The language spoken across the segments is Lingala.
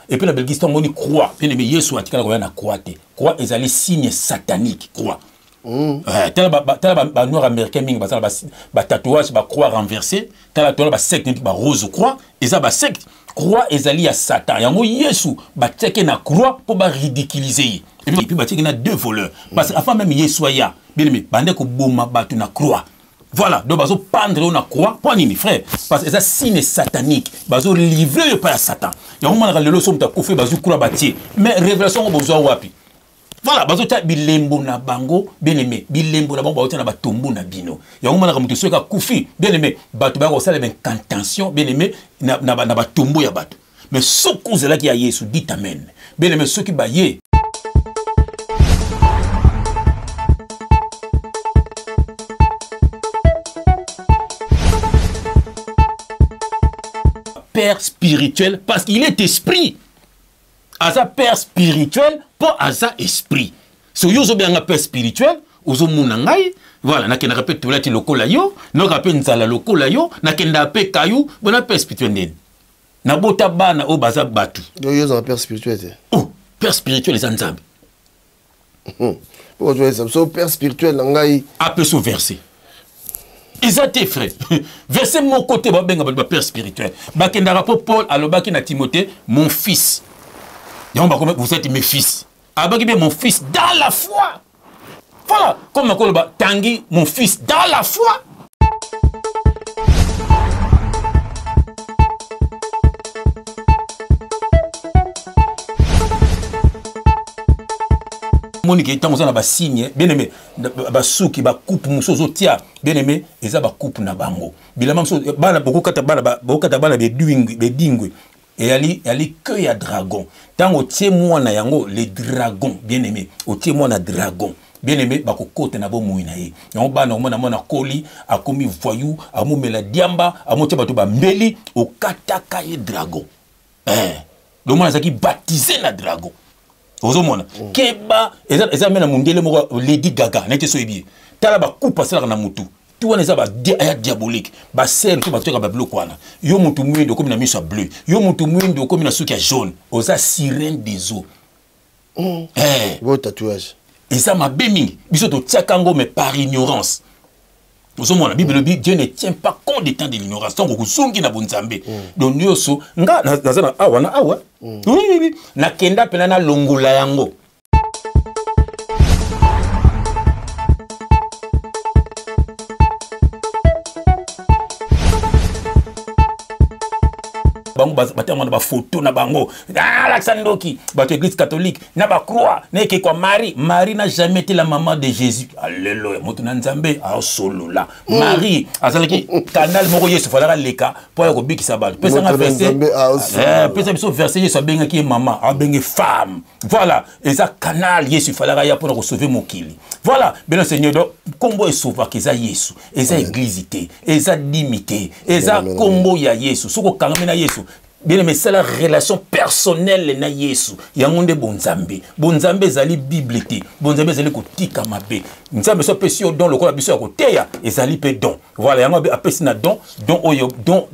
Et puis la Belgique, c'est une croix. Bien aimé, Yesu a dit qu'on a une croix. Croix, ils ont les signes sataniques. Croix. Tel les noirs américains, ils ont tatouage, ils croix renversée. Tel les secte, ils ont rose croix. Ils ont secte. Croix, ils ont à Satan. Il y a Yesu, ils ont une croix pour ridiculiser. Et puis, il y a 2 voleurs. Parce qu'avant même Yesu, bien aimé, ils ont une croix. Voilà, donc ils ont pendre une croix, pas ni frère, parce que c'est un signe satanique, ils ont livré par Satan. Il y a un moment où ils ont fait des croix bâties, mais révélation ils ont wapi. Voilà, ils ont bilembo na bango, bien aimé, bilembo na bango, ils ont tombo na bino. Il y a un moment où ils ont koufi, bien aimé, ils ont fait une incantation, bien aimé, na tombo ya bato. Mais ce que là qui a Yesu, dit amen. Bien aimé, ceux qui baillent. Père spirituel, parce qu'il est esprit. Asa père spirituel, pas asa esprit. Si vous avez un père spirituel, vous avez un voilà, na kenda rappelle tout là lokola yo, na rappelle nzala lokola yo, na kenda pe kayu, bon père spirituel. Na bota bana o baza batu. Yo yo un père spirituel. Oh, père spirituel les anzambe. Pourquoi tu dis ça? So père spirituel ngai appelle ce verset. Ils étaient frères. Versez mon côté, père spirituel. Paul, alobaki na Timothée, mon fils. Vous êtes mes fils. Mon fils dans la foi. Voilà. Comme Tanguy, mon fils dans la foi. Monique est en train de signer, bien aimé, souki, coupe musozo tia, bien aimé, et ça coupe na bango. Bilamam so, bala beaucoup katabala de dingwe, et ali que ya dragon. Tant au tie moi na yango les dragons, bien aimé, au tie moi na dragon. Bien aimé, bako kote na bo mouina ye. Yango bana mona koli, akomi voyou, amu mela diamba, amu tia bato ba mbeli, au kataka ye dragon. Le monde a qui baptisé na dragon. Ozomona keba eza mena mundele moko Lady Gaga nete so ebi tala ba coupe sala na mutu tu wana eza ba diabolique ba sel to ba toka ba bleu kwana yo mutu mwindo comme na miso bleu yo mutu mwindo comme na suki ya jaune oza sirène des eaux beau tatouage eza mabe mingi biso to tiakango mais par ignorance. La Bible dit Dieu ne tient pas compte des temps de l'ignorance. Donc, vous na bonzambe. Donc, nous sommes nga na awa. Oui. Na kenda penana longola yango. Bango batama na photo na bango Alexandroki bato église catholique na ba croix na ke kwa Marie n'a jamais été la maman de Jésus. Alléluia moto na nzambe a solo là Marie azalaki canal moko Yesu falaka leka po ya kobikisa bato pesa nga verset pesa biso verset Yesu abenga ki maman abenga femme voilà et ça canal Yesu falaka ya pour sauver mokili voilà bien Seigneur donc kombo e sauva que ça Yesu et ça église et ça limité et ça kombo ya Yesu soko kangame na Yesu. Bien aimé, c'est la relation personnelle na Yesu. Yangonde bonzambe. Bonzambe zali biblité. Bonzambe zali kotika mabe. Nzambe so pesi don le kola biso ya koteya et zali pe don. Voilà, yango apesi na don oyo don.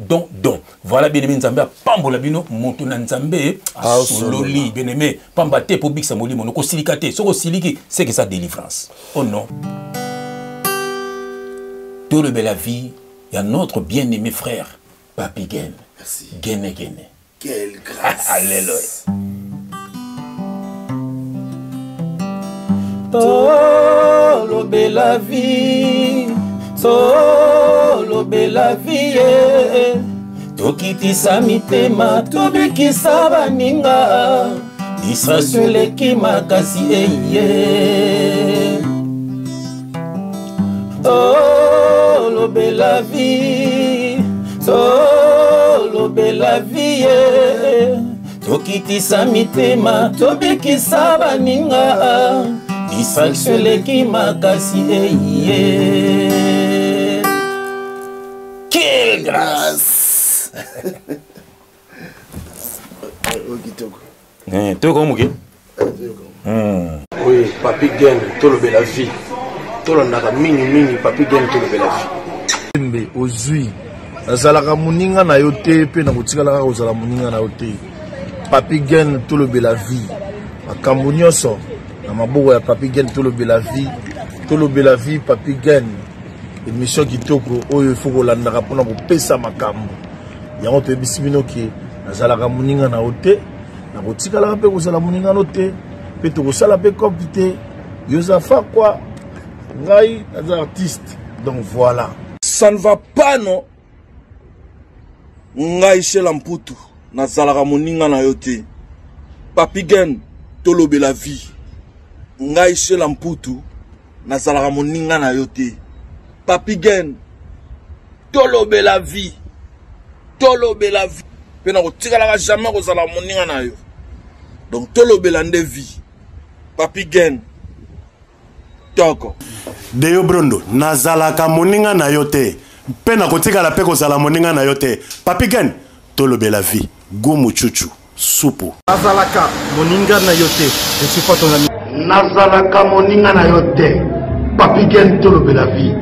Voilà bien aimé nzambe pambola bino moto na nzambe sololi bien aimé. Pamba te po biksa molimo no ko silikate. Soko siliki c'est que ça délivrance. Oh non. Tout le bel vie, il y a notre bien-aimé frère Papi Gen. Merci. Gene. Quelle grâce. Alléluia. Solo bella vie, solo bella vie. Tokitisa mitema, tobikisa baninga. Distraction leki makasi eye. Solo bella vie, solo bella vie. Tokitisa mitema, tobikisa baninga. Distraction leki makasi eye. Quelle grâce. Toko muke. Oui, Papi Gen, tout le bella vie. Tout le naka mini Papi Gen, tout le bella vie. Mbe ozui. Azalaka muninga na yote pe na kutikala ozala muninga na yote. Papi Gen tout le bela vie. À Cambonioso, na maboko ya Papi Gen tout le bela vie. Tout le bela vie Papi Gen. Émission kitoko oyo faut ko landaka pona ko pesa makambo. Yango to bisibino ki nazalaka muninga na ote. Na kotikala pe ko sala muninga no te. Pe to ko sala pe kopite. Yosafa quoi? Ngai as artiste. Donc voilà. Ça ne va pas non. Ngai chez Lamputu. Nazalaka muninga na yote. Papi Gen tolobe la vie. Ngai chez Lamputu. Nazalaka muninga na yote. Papi Gen tolobe la vie. Tolobe la vie. Pe na kotikala jamais ko sala muninga na yo. Donc tolobe la nde vie. Papi Gen toko. Deyo Brondo, nazalaka moninga na yote. Pena kotika la peko zala moninga na yote. Papi Gen, tolobe la vie. Gomu chuchu, supu. Nazalaka moninga na yote. Je suis pas ton ami. Nazalaka moninga na yote. Papi Gen tolobe la vie.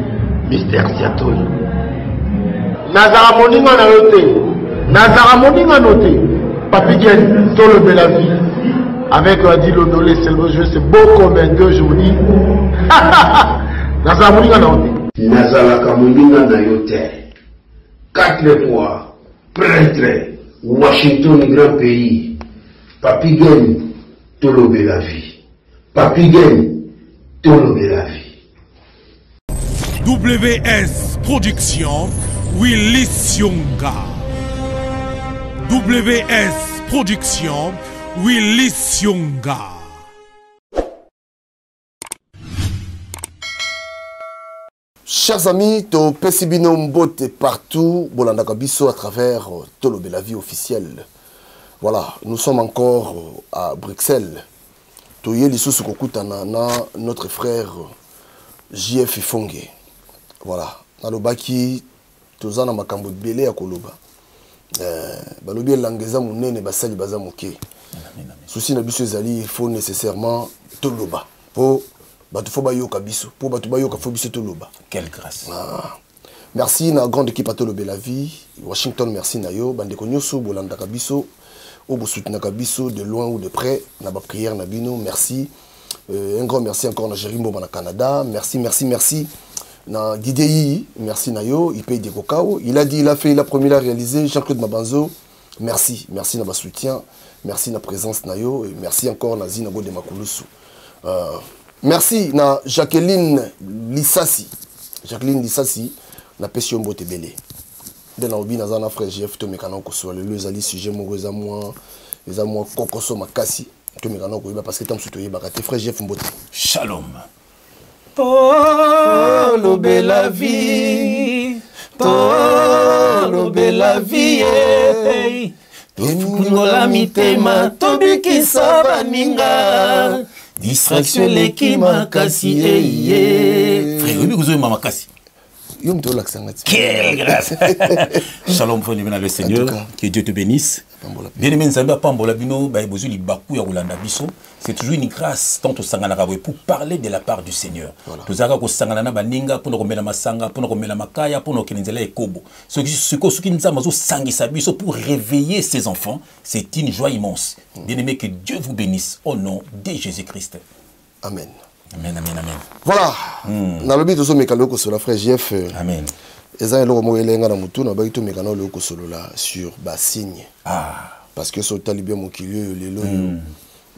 Mystère Siatoli. Nazala moninga na yote. Nazala moninga na yote. Papi Gen tolobe la vie. Avec Adi Lodolé, c'est beau comme un deux jours. Nazala moninga na yote. Nazalaka moninga na yote. 4 fois prêtre. Washington, grand pays. Papi Gen tolobe la vie. Papi Gen tolobe la vie. WS Production, Willy Sionga. WS Production, Willy Sionga. Chers amis, to Pesibino Mbote partout, Bolandaka Bisso à travers Tolobe la vie officielle. Voilà, nous sommes encore à Bruxelles. Toye Lissou Kokutana, notre frère JF Ifongue. Voilà, Nalobaki, Tozana Makambo Belé à Koloba. Balobi Langeza Mounene Basali Bazamoke. Souci Nabiso Zali, il faut nécessairement Toloba. Pour Batufo Bayoka Biso, pour Batu Bayoka Fobiso Toloba. Quelle grâce. Merci na grande équipe à Tolobe la vie. Washington, merci Nayo. Bandeko Nyoso, Bolandaka Biso. Obo Soutinaka Biso, de loin ou de près. Naba prière Nabino, merci. Un grand merci encore à Jérimbo au Canada. Merci, merci, merci. Na Guidei, merci Nayo, il paye des cocao. Il a dit, il a fait, il a promis, il a réalisé. Jean-Claude Mabanzo, merci. Merci na soutien. Merci na présence Nayo. Et merci encore na Zinago de Makulusu. Merci na Jacqueline Lissassi. Jacqueline Lissassi, na Pession Bote Belé. De na obi na zana frère JF to mekana ko so le zali sujet mo za moi kokoso makasi to mekana ko parce que tam suto yeba ka te frère JF Mbote. Shalom. Tolobe la vie, tolobe la vie. Tofungola mitema, tobikisa baninga. Distraction leki makasi, Frère, oui, vous avez ma makasi. Quelle grâce. Shalom, frère, le Seigneur, que Dieu te bénisse. Bien-aimé, c'est toujours une grâce tant au Sanganara pour parler de la part du Seigneur. Tous les Sanganana baninga pour nous remettre la masanga, pour nous remettre la makaya, pour nous kenenzela ekobo. Ce qui nous a sangi sabiso pour réveiller ses enfants, c'est une joie immense. Bien-aimé, que Dieu vous bénisse au nom de Jésus-Christ. Amen. Amen, amen, amen. Voilà. Dans le but de ce mécano sur la frère JF. Amen. Et ça, il y a un sur Bassigne. Parce que sur Talibé, mon kilo,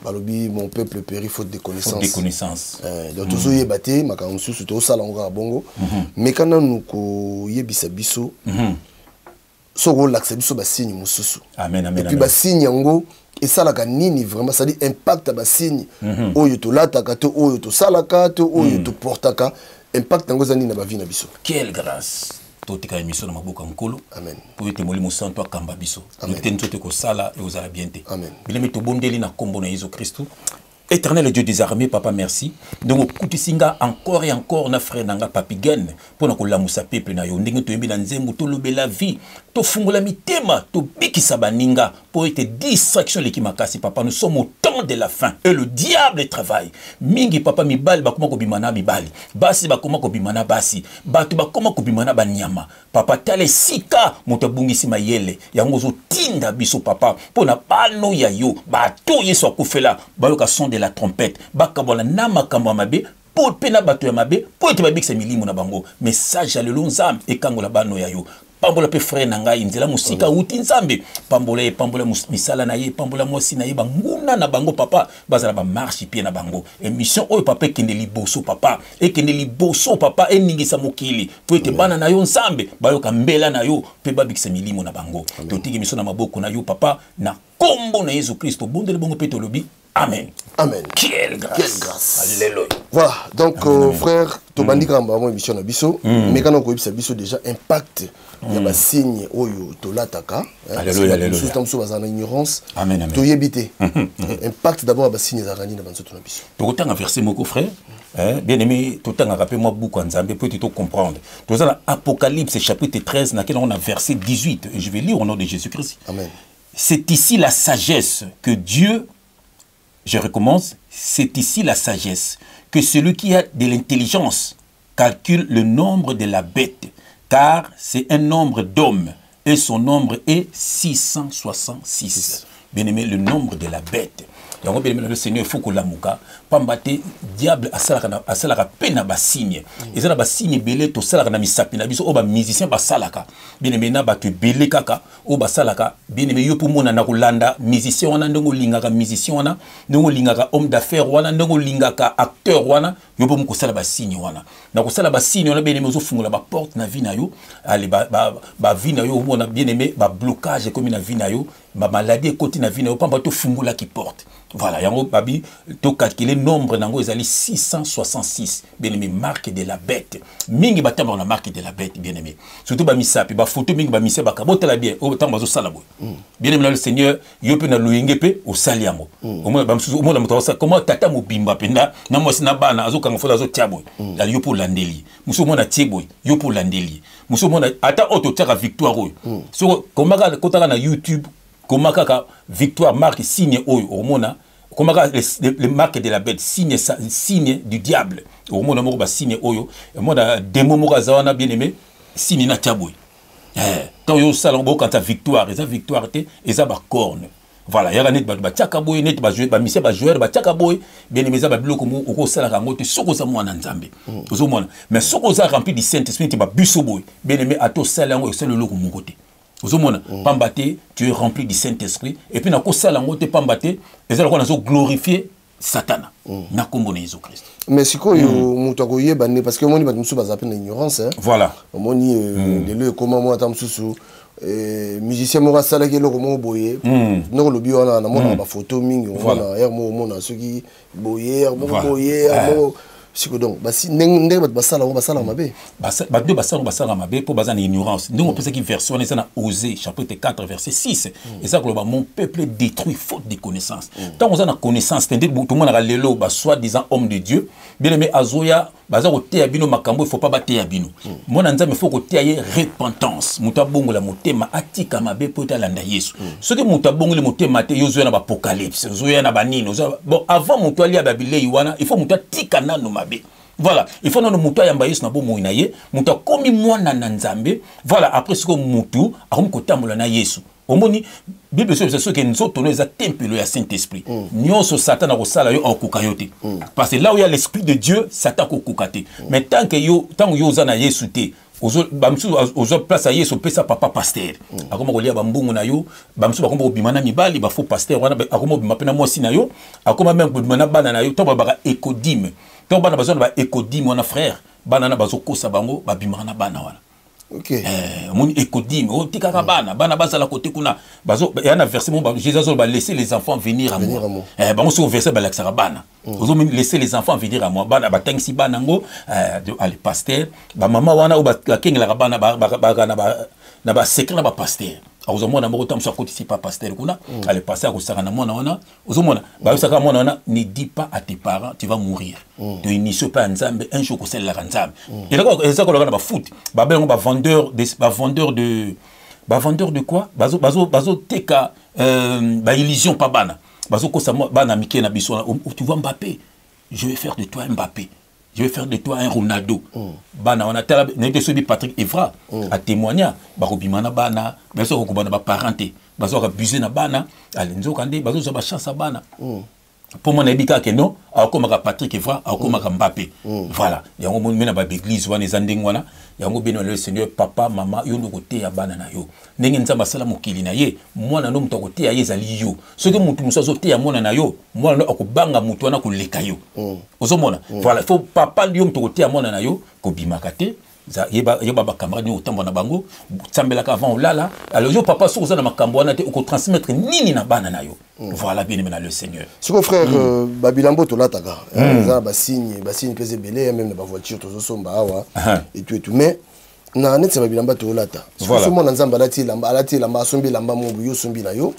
Balobi, mon peuple périt faute de connaissances. Faute de connaissances. Donc, tout ça, il y a battu, ma caron sous tout ça, on va bongo. Mais quand nous y a bisabiso, so rôle l'acceptation Bassigne, mon sous. Amen, amen. Et puis Bassigne, yango. Et ça, la nini vraiment, ça dit impact à Bassigne. Oyo to lataka, to oyo to salaka, to oyo to portaka. Impact dans na ba vie na biso. Quelle grâce. Totika émission na maboka nkolo. Amen. Pour te molimo santo akamba biso. Nous te ko sala et aux bien. Amen. Bileme to bondeli na kombo na Jésus Christ. Éternel Dieu des armées, papa, merci. Donc, Koutisinga, encore et encore, na frère Nanga Papi Gen, pour nous la moussa peuple na yo, ndenge to yembi na nzembo, to lobe la vie, to fungola mitema, to biki sabaninga, pour être distraction les kimakasi, papa, nous sommes au temps temps de la fin et le diable travaille. Mingi papa mibali bakoma ko bimana mibali. Basi bakoma ko bimana basi. Batu bakoma ko bimana banyama. Papa tale sika moto bungisi mayele. Yango zo tinda biso papa pona bano ya yo. Bato yeso akufela bayoka son de la trompette. Bakabola na makambo mabe. Pour pena bato ya mabe, pour ete babikisa milimo na bango. Message ya lelo nzambe ekangola bano ya yo. Pambola pe frère na ngai nzela musika uti nzambe. Pambola misala na ye, pambola mwasi na ye banguna na bango papa. Bazala ba marche pied na bango. Émission oyo papa kende liboso papa. E kende liboso papa e ningisa mokili. Po ete bana na yo nzambe, bayoka mbela na yo pe babikisa milimo na bango. Totiki émission na maboko na yo papa na kombo na Yesu Kristo. Bondele bongo pe tolobi. Amen. Amen. Quelle grâce. Quelle grâce. Alléluia. Voilà, donc frère, tu bandit quand même émission na biso, mais quand on connaît ça biso déjà impact, il y a des signes oyo to lataka. Alléluia, alléluia. Sous tamso bazana ignorance. Amen, amen. To yebité. Impact d'abord ba signes zarani na banso to na biso. To kotanga verset moko frère. Bien aimé, tout temps rappelle-moi beaucoup en Zambie pour te comprendre. Tout ça Apocalypse chapitre 13 dans lequel on a verset 18 et je vais lire au nom de Jésus-Christ. Amen. C'est ici la sagesse que Dieu. Je recommence, c'est ici la sagesse, que celui qui a de l'intelligence calcule le nombre de la bête, car c'est un nombre d'hommes, et son nombre est 666. Bien aimé, le nombre de la bête. Donc, bien aimé, le Seigneur, il faut que l'amuka, pambate, diable, asalaka pena ba signe. Et ça, ba signe belé, to salaka na misapi, na biso, oba musicien ba salaka. Bien aimé, na ba te belé kaka, oba salaka. Bien aimé, yo pour mona na kulanda, musicien wana, ndongo lingaka musicien wana, ndongo lingaka homme d'affaires wana, ndongo lingaka acteur wana, yo pour moko sala ba signe wana. Na ko sala ba signe wana, bien aimé, zo fungula ba porte na vie na yo, allez, ba vie na yo, mona bien aimé, ba blocage comme na vie na yo, ba maladie côté na vie na yo, pamba to fungula qui porte. Voilà, yango babi to calculer nombre nango ezali 666. Bien aimé, marque de la bête. Mingi batamba na marque de la bête, bien aimé. Surtout ba misapi, ba photo mingi ba misa ba kabota la bien, o tamba zo sala boy. Bien aimé le Seigneur, yo pe na loyenge pe o sali yango. O mo ba msusu o mo na moto sa comment tata mo bimba penda na mo sina bana azo kanga fola zo tiaboy. Ya yo pour landeli. Musu mo na tieboy, yo pour landeli. Musu mo na ata auto tiaka victoire oyo. So komaka kotaka na YouTube comment kaka victoire marque signe oyo au mona comment les marques de la bête signe du diable au mona moko ba signe oyo mona démon moko zawana bien aimé signe na tiaboy quand yo salon bo quand ta victoire eza victoire te eza ba corne voilà ya net ba tiaka boy net ba jouer ba mise ba joueur ba tiaka boy bien aimé za ba biloko mo ko sala ka ngote soko za mwana nzambe ozo mona mais soko za rempli du Saint-Esprit ba buso boy bien aimé ato sala ngo sala loko mo côté. Pambate, tu es rempli du Saint-Esprit. Et puis, na ko sala ngote pambate, et ça on a glorifié Satan. Na kombo na Jésus-Christ. Mais si ko yo muto ko yebane parce que moni ba musu baza pena ignorance hein. Voilà. Moni de le comment moi tam susu musicien mo sala ke loko mo boye. No lobi wana na mona ba photo mingi wana er mo mona soki boyer mo boyer mo siko donc basi ndenge basala mabe deux basala mabe pour bazana ignorance nous on pense que version on est dans Osée chapitre 4 verset 6 et ça que mon peuple est détruit faute de connaissance tant on a connaissance c'est-à-dire tout le monde a lelo ba soi-disant homme de Dieu bien aimé azoya baza ko te abino makambo il faut pas bater abino mona nzambe faut ko te aye repentance muta bongo la motema atika mabe po ta landa Yesu ce que muta bongo le motema te yozo na apocalypse zoya na banino bon avant muto ali ababile yiwana il faut muta tika nano mabe. Voilà, il faut que nous mouta yamba Yesu na bo moinaye, mouta komi mwana na nzambe. Voilà, après ce que moutou, arom kotambola na Yesu. Omoni Bible c'est ce que nous autres nous a tempelo ya Saint-Esprit. Nyonso Satan ko sala yo okukayote. Parce que là où il y a l'esprit de Dieu, Satan ko kokate. Mais tant que yo za na Yesu te, ozo place à Yesu pesa papa pasteur. Akoma ko lia bambungu na yo, bamsu ba kombo bimana mibali ba faux pasteur wana akoma bima pena mwasi na yo, akoma même bimana bana na yo, to ba écodime. Donc, on a besoin d'écodime, mon frère. Banana bazoko sabango, babimana bana wana. Ok. Mon écodime, oh tikaka bana, bana basa la côté kuna. Bazo, il y a un verset mon Jésus va laisser les enfants venir à moi. Bon sur verset balaxara bana. Ozo laisser les enfants venir à moi. Bana bateng si banango, allez pasteur, ba maman wana ou ba king la bana na ba secret na ba pasteur. Ozomona moko tam so côté si pas pasteur kuna, allez passer à kosaka na mona wana. Ozomona, ba saka mona wana, ne dis pas à tes parents, tu vas mourir. Tu n'inities pas nzambe un jour ko sel la nzambe. Et là ça ko na ba foot, ba bengo ba vendeur de quoi? Bazo teka ba illusion pa bana. bazo ko sama bana mike na biso tu vois Mbappé, je vais faire de toi un Mbappé. Je vais faire de toi un Ronaldo. Bana on a tala n'était celui Patrick Evra a témoigné ba robimana bana bazo ko bana ba parenté bazo ka buser na bana alenzo kande bazo so ba chance bana. Pour mon habika que non, comme Patrick Evra, comme Mbappé. Voilà. Il y a un moment où l'église, il y a un moment où le Seigneur, papa, maman, il y a un côté à banana yo. Nengen nzamba sala mokili na ye, moi na nom to côté ya yezali yo. Ce que mutu muso zote ya mona na yo, moi na akubanga mutu na ko leka yo. Ozomona. Voilà, faut papa liom to côté ya mona na yo ko bimakate. Yeba camarade ni autant na bango tsambela ka avant olala alors yo papa so na makambo na te ko transmettre nini na bana na yo. Voilà bien aimé le Seigneur. Ce que frère Babilambo to lataka ça ba signe pèse belé même na ba voiture to somba awa et tout mais na net Babilamba to lata so mo na nzamba lati lamba sombi lamba mo yo sombi na yo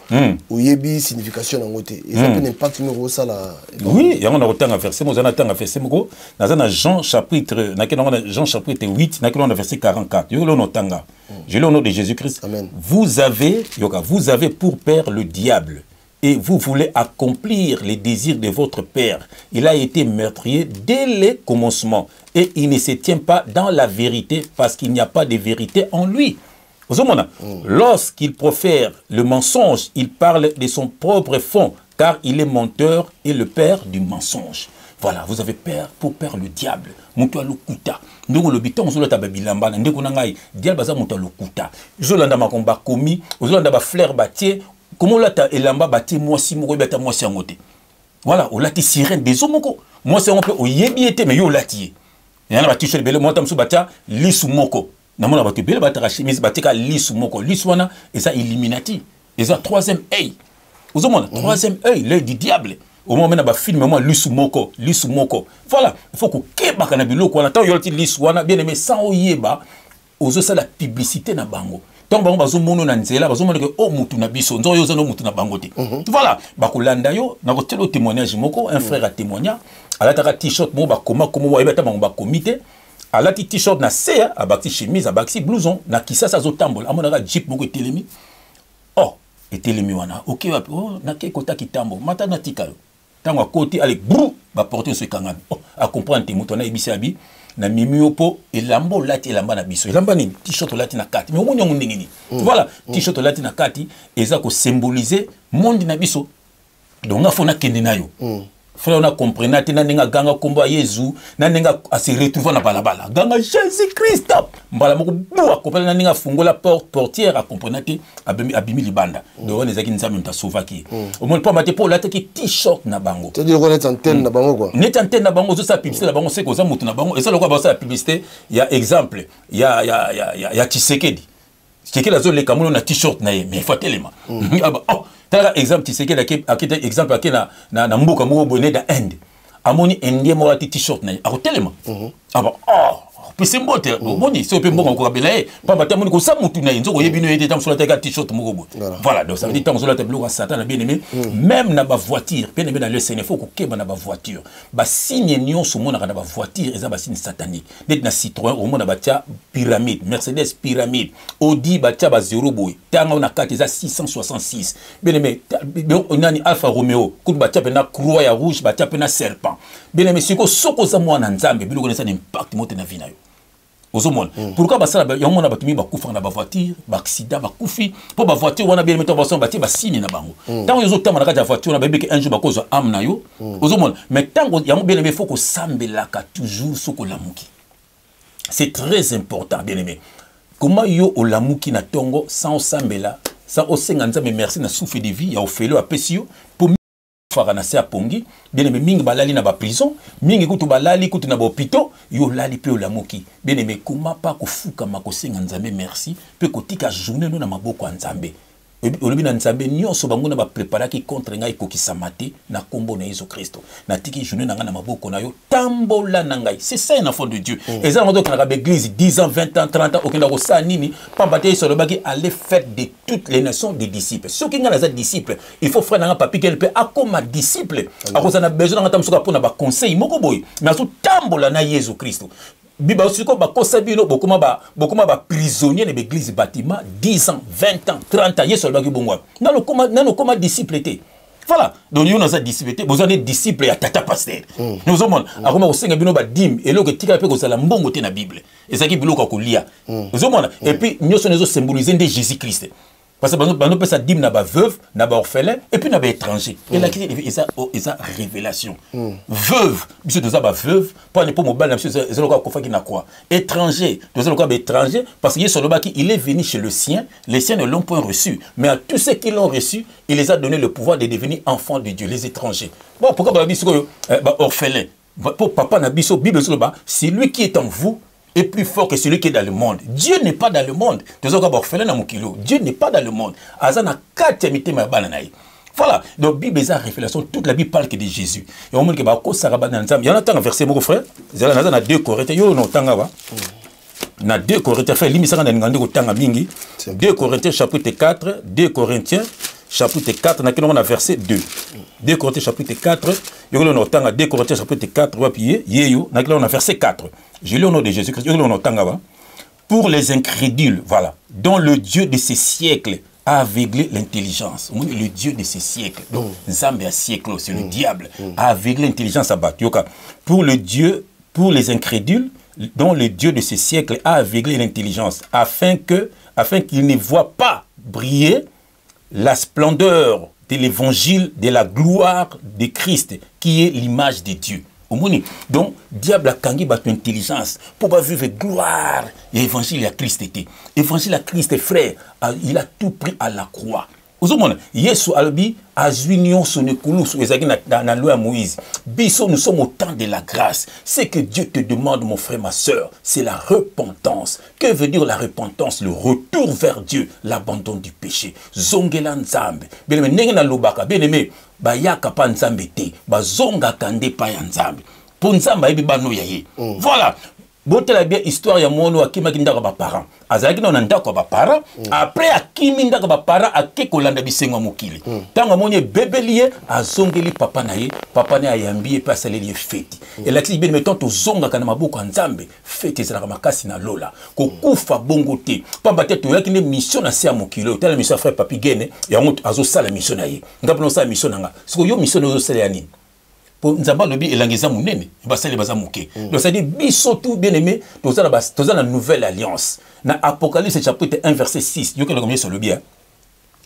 oyebi signification na ngote et ça peut impact mo ça la. Oui, ya on a autant verset mo zana tanga verset mo na zana Jean chapitre na Jean chapitre 8 na verset 44 yo lo notanga. Je le nom de Jésus-Christ. Vous avez pour père le diable. Et vous voulez accomplir les désirs de votre père. Il a été meurtrier dès le commencement. Et il ne se tient pas dans la vérité parce qu'il n'y a pas de vérité en lui. Lorsqu'il profère le mensonge, il parle de son propre fond, car il est menteur et le père du mensonge. Voilà, vous avez peur pour père le diable. Mutua lokuta. Ndoko lobita on solata babilamba ndeko nangai diable baza mutua lokuta. Zolanda makomba komi, zolanda ba fleur batie. Comment là ta elamba bati moi si moko beta moi si ngote. Voilà, on lati sirène des omoko. Moi c'est on peut oyebi été mais yo lati. Yana ba t-shirt bele moi tamsu batia lisu moko. Na mona batu bele batara chemise batika lisu moko. Lisu wana et ça Illuminati. Et ça troisième œil. Vous avez troisième œil, l'œil du diable. Au moment où on a film moi lisu moko. Voilà, il faut que keba kana biloko on attend yolti lisu wana bien aimé sans oyeba. Ozo ça la publicité na bango. Donc bango bazo mono na nzela bazo mono que oh mutu na biso nzo yo zano mutu na bango te. Voilà, bakolanda yo na ko telo témoignage moko un frère a témoigné ala ta t-shirt mo ba koma wa ebata bango ba comité ala t-shirt na sea abaki chemise abaki blouson na kisasa zo tambola amona ka jeep moko telemi. Oh, etelemi wana. OK oh na ke kota kitambo mata na tikalo. Tango côté allez brou ba porter ce kangami. Oh, a comprendre te mutu na ebisi abi na mimiopo elambo lati elamba na biso elamba ni t-shirt lati na kati mais omonyo ngini voilà t-shirt lati na kati eza ko symboliser monde na biso donc afona kende nayo frère on a compris na tena ninga ganga kombo Yesu na ninga se retrouver na balabala ganga Jésus Christ mbala moko bo akopela na ninga fungola portière a comprendre te abimi libanda donc on ezaki nzambe mta sauvaki au moins pas mate pour lati ki t-shirt na bango c'est dire qu'on est antenne na bango quoi net antenne na bango zo sa publicité na bango c'est ko za mutu na bango et ça le quoi ba sa publicité il y a exemple il y a Tshisekedi la zone les Cameroun na t-shirt na mais faut tellement oh t'as exemple Tshisekedi akita exemple akena na mboka mo boné da Inde amoni indien mo t-shirt na a tellement oh c'est mbote boni c'est peu mboka ko kabela pa batamoni ko sa mutu na nzo ko yebino yete tam sur la t-shirt mo go voilà donc ça veut dire tam sur la table ko Satan bien aimé même na ba voiture bien aimé dans le Seigneur faut ko keba na ba voiture ba signe nyonso mona na ba voiture eza ba signe satanique net na Citroën au mona ba tia pyramide Mercedes pyramide Audi ba tia ba zéro boy tanga na carte eza 666 bien aimé onani Alfa Romeo ko ba tia na croix ya rouge ba tia na serpent bien aimé siko soko za mwana nzambe bilo ko ça impact mote na vie na yo. Pourquoi basala ya mona batumi bakufa na ba voiture ba accident bakufi po ba voiture wana bien meto ba son bati ba signe na bango tango yozo tama na kati ya voiture na bébé que un jour bakozo am na yo ozomona mais tango ya mo bien aimé faut ko sambela ka toujours soko lamuki c'est très important bien aimé comment yo olamuki na tongo sans sambela sans osenga nzambe merci na souffle de vie ya ofelo apesio pour farana se apongi bien aimé mingi balali na ba prison mingi kutu balali kutu na ba hôpital yo lali pe olamuki bien aimé kuma pa kofuka makosenga nzambe merci pe kotika journée no na maboko ya nzambe olobi na nzambe nyonso bango na ba préparaki contre ngai kokisamate na kombo na Yesu Kristo na tiki journée na nga na maboko na yo tambola na ngai c'est ça un enfant de Dieu et ça on doit kana ba église 10 ans 20 ans 30 ans okenda ko sa nini pa baté sur le baki aller faire de toutes les nations des disciples ceux qui nga na disciples il faut frère na papi quel peut akoma disciple akoza na besoin na tamsuka pona ba conseil moko boy mais azu tambola na Yesu Kristo biba osiko ba kosabino bokuma ba prisonnier de l'église bâtiment 10 ans 20 ans 30 ans yeso baki bongwa nano koma disciple té Voilà. Donc, nous avons disciple, besoin des disciples et à tata pasteur. Nous avons, alors, on sait que nous avons dim, et là, que tu as fait que ça la mbongo te na Bible. Et ça qui est bilo kakulia. Nous avons, et puis, nous sommes symbolisés de Jésus-Christ. Parce que nous avons ça dim na ba veuve, na ba orphelin, et puis na ba étranger. Et là, il y a révélation. Veuve, monsieur de ça, ba veuve, pas ne pas mobile, monsieur, c'est le cas qu'on na quoi. Étranger, nous avons le cas étranger, parce qu'il est sur le bas qui, il est venu chez le sien, les siens ne l'ont point reçu. Mais à tous ceux qui l'ont reçu, il les a donné le pouvoir de devenir enfants de Dieu, les étrangers. Bon, pourquoi ba biso orphelin? Pour papa na biso, Bible sur le bas, c'est lui qui est en vous est plus fort que celui qui est dans le monde. Dieu n'est pas dans le monde. Dieu n'est pas dans le monde. Voilà. Donc, la Bible est une révélation. Toute la Bible parle que de Jésus. Et on dit que il y en a un verset, mon frère. Il y en a 2 Corinthiens. Il y en a 2 Corinthiens. 2 Corinthiens chapitre 4. 2 Corinthiens chapitre 4. On a verset 2. 2 Corinthiens chapitre 4. Il y a 2 Corinthiens chapitre 4. On a verset 4. Je lis au nom de Jésus-Christ. Pour les incrédules, voilà, dont le Dieu de ces siècles a aveuglé l'intelligence. Le Dieu de ces siècles, donc Nzambe à siècle, c'est le diable, a aveuglé l'intelligence à battre. Pour les incrédules, dont le Dieu de ces siècles a aveuglé l'intelligence, afin qu'ils ne voient pas briller la splendeur de l'évangile de la gloire de Christ, qui est l'image de Dieu. Donc, diable a kangi battu intelligence pour pas vivre gloire et évangile à Christ était. Évangile à Christ, frère, il a tout pris à la croix. Vous savez, Yesu albi a union son écoulou sur les dans la loi Moïse. Biso, nous sommes au temps de la grâce. Ce que Dieu te demande, mon frère, ma soeur, c'est la repentance. Que veut dire la repentance? Le retour vers Dieu, l'abandon du péché. Zongela nzambe. Bien aimé, nenga na lobaka. Bien aimé, ba yaka pa nzambe te. Ba zonga kande pa ya nzambe. Pour nzamba ebi bano yaye. Voilà. Botela bien histoire ya mono akima kindaka ba parents. Azalaki na ndako ba parents. Après akimi ndaka ba parents akekolanda bisengo mokili. Tanga moni bébé lié azongeli papa na ye, papa na ayambi pe asaleli fête. Et là bien mettons to zonga kana maboko nzambe, fête ezala makasi na lola. Ko kufa bongo te. Pamba te to yakine mission na sia mokili. Tala mission frère Papi Gene, yango azo sala mission na ye. Ngapno sala mission nga. Siko yo mission ozo sala ya nini? Pour nzamba lobi elangeza munene basali baza muke. Donc ça dit biso tout bien aimé toza la nouvelle alliance. Na Apocalypse chapitre 1 verset 6, yo kele comme sur le bien.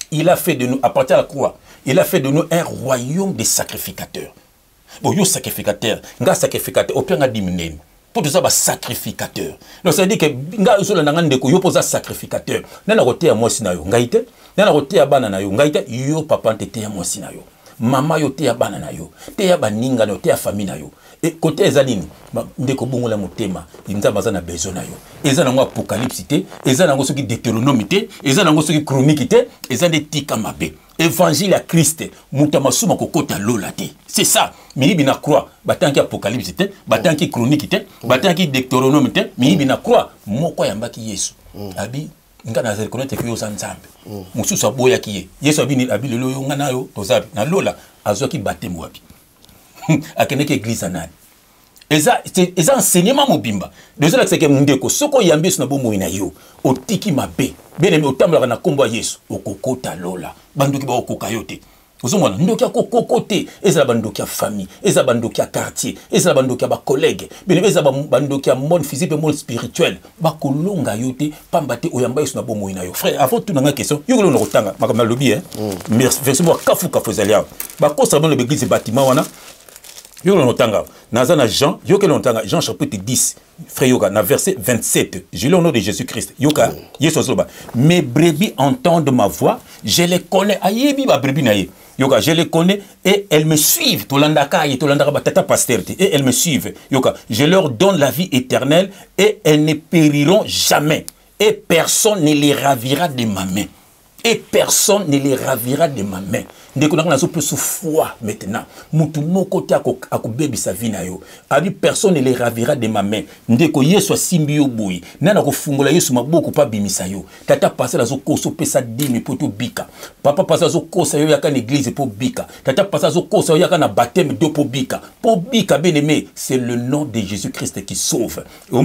Il a fait de nous à partir de la croix, il a fait de nous un royaume de sacrificateurs. Bon yo sacrificateur, nga sacrificateur au pire diminuer. Pour tout ça ba sacrificateur. Donc ça dit que nga zo la ngande ko yo posa sacrificateur. Na roté à moi sinayo ngaite, na roté à bana na yo ngaite yo papa tete à moi sinayo. Mama yo te ya bana na yo, te ya baninga na yo, te ya famille na yo. Et côté ezalini, ndeko bongo la motema, nzamba za na besoin na yo. Eza nango apocalypse te, eza nango soki Deutéronome te, eza nango soki chronique te, eza de tika mabe. Évangile à Christ, mutamasuma kokota lola te. C'est ça. Mais bina croix, batanki apocalypse te, batanki chronique te, batanki Deutéronome te, mais bina croix, moko yambaki Yesu. Abi ngana za reconnaître que yo za nzambe mususu aboya ki Yesu abini abilelo yo ngana yo tozabi na lola azoki batemo wapi akene ke église nani eza enseignement mobimba dezo la tseke ndeko soko yambi na bomo ina yo otiki mabe beneme otambola na kombo ya Yesu okokota lola banduki ba okoka yote ozomona ndoki akokote ezala bandoki ya famille ezala bandoki ya quartier ezala bandoki ya ba collègue beneme ezala bandoki ya monde physique et monde spirituel bakolonga yote pamba te oyamba Yesu na bomo ina yo frère avant tout na question yo ko lokotanga makama lobi merci verset mo kafu zalia ba kosa dans l'église bâtiment wana yo ko lokotanga nazana Jean yo ko lokotanga Jean chapitre 10 frère yoka na verset 27 je lis au nom de Jésus-Christ yoka Yesu zoba mes brebis entendent ma voix je les connais ayebi ba brebis na ye yoka je les connais et elles me suivent tolandaka batata pasteur et elles me suivent yoka je leur donne la vie éternelle et elles ne périront jamais et personne ne les ravira de ma main et personne ne les ravira de ma main. Ndeko na so plus foi maintenant. Mutu moko te akobebi sa vie na yo. Abi personne ne les ravira de ma main. Ndeko Yesu asimbi yo boyi. Nana ko fungola Yesu maboko pa bimisa yo. Tata passer la zo koso pesa dimi poto bika. Papa passer zo kosa yo yaka na église po bika. Tata passer zo kosa yo yaka na baptême do po bika. Po bika bien-aimé, c'est le nom de Jésus-Christ qui sauve. Au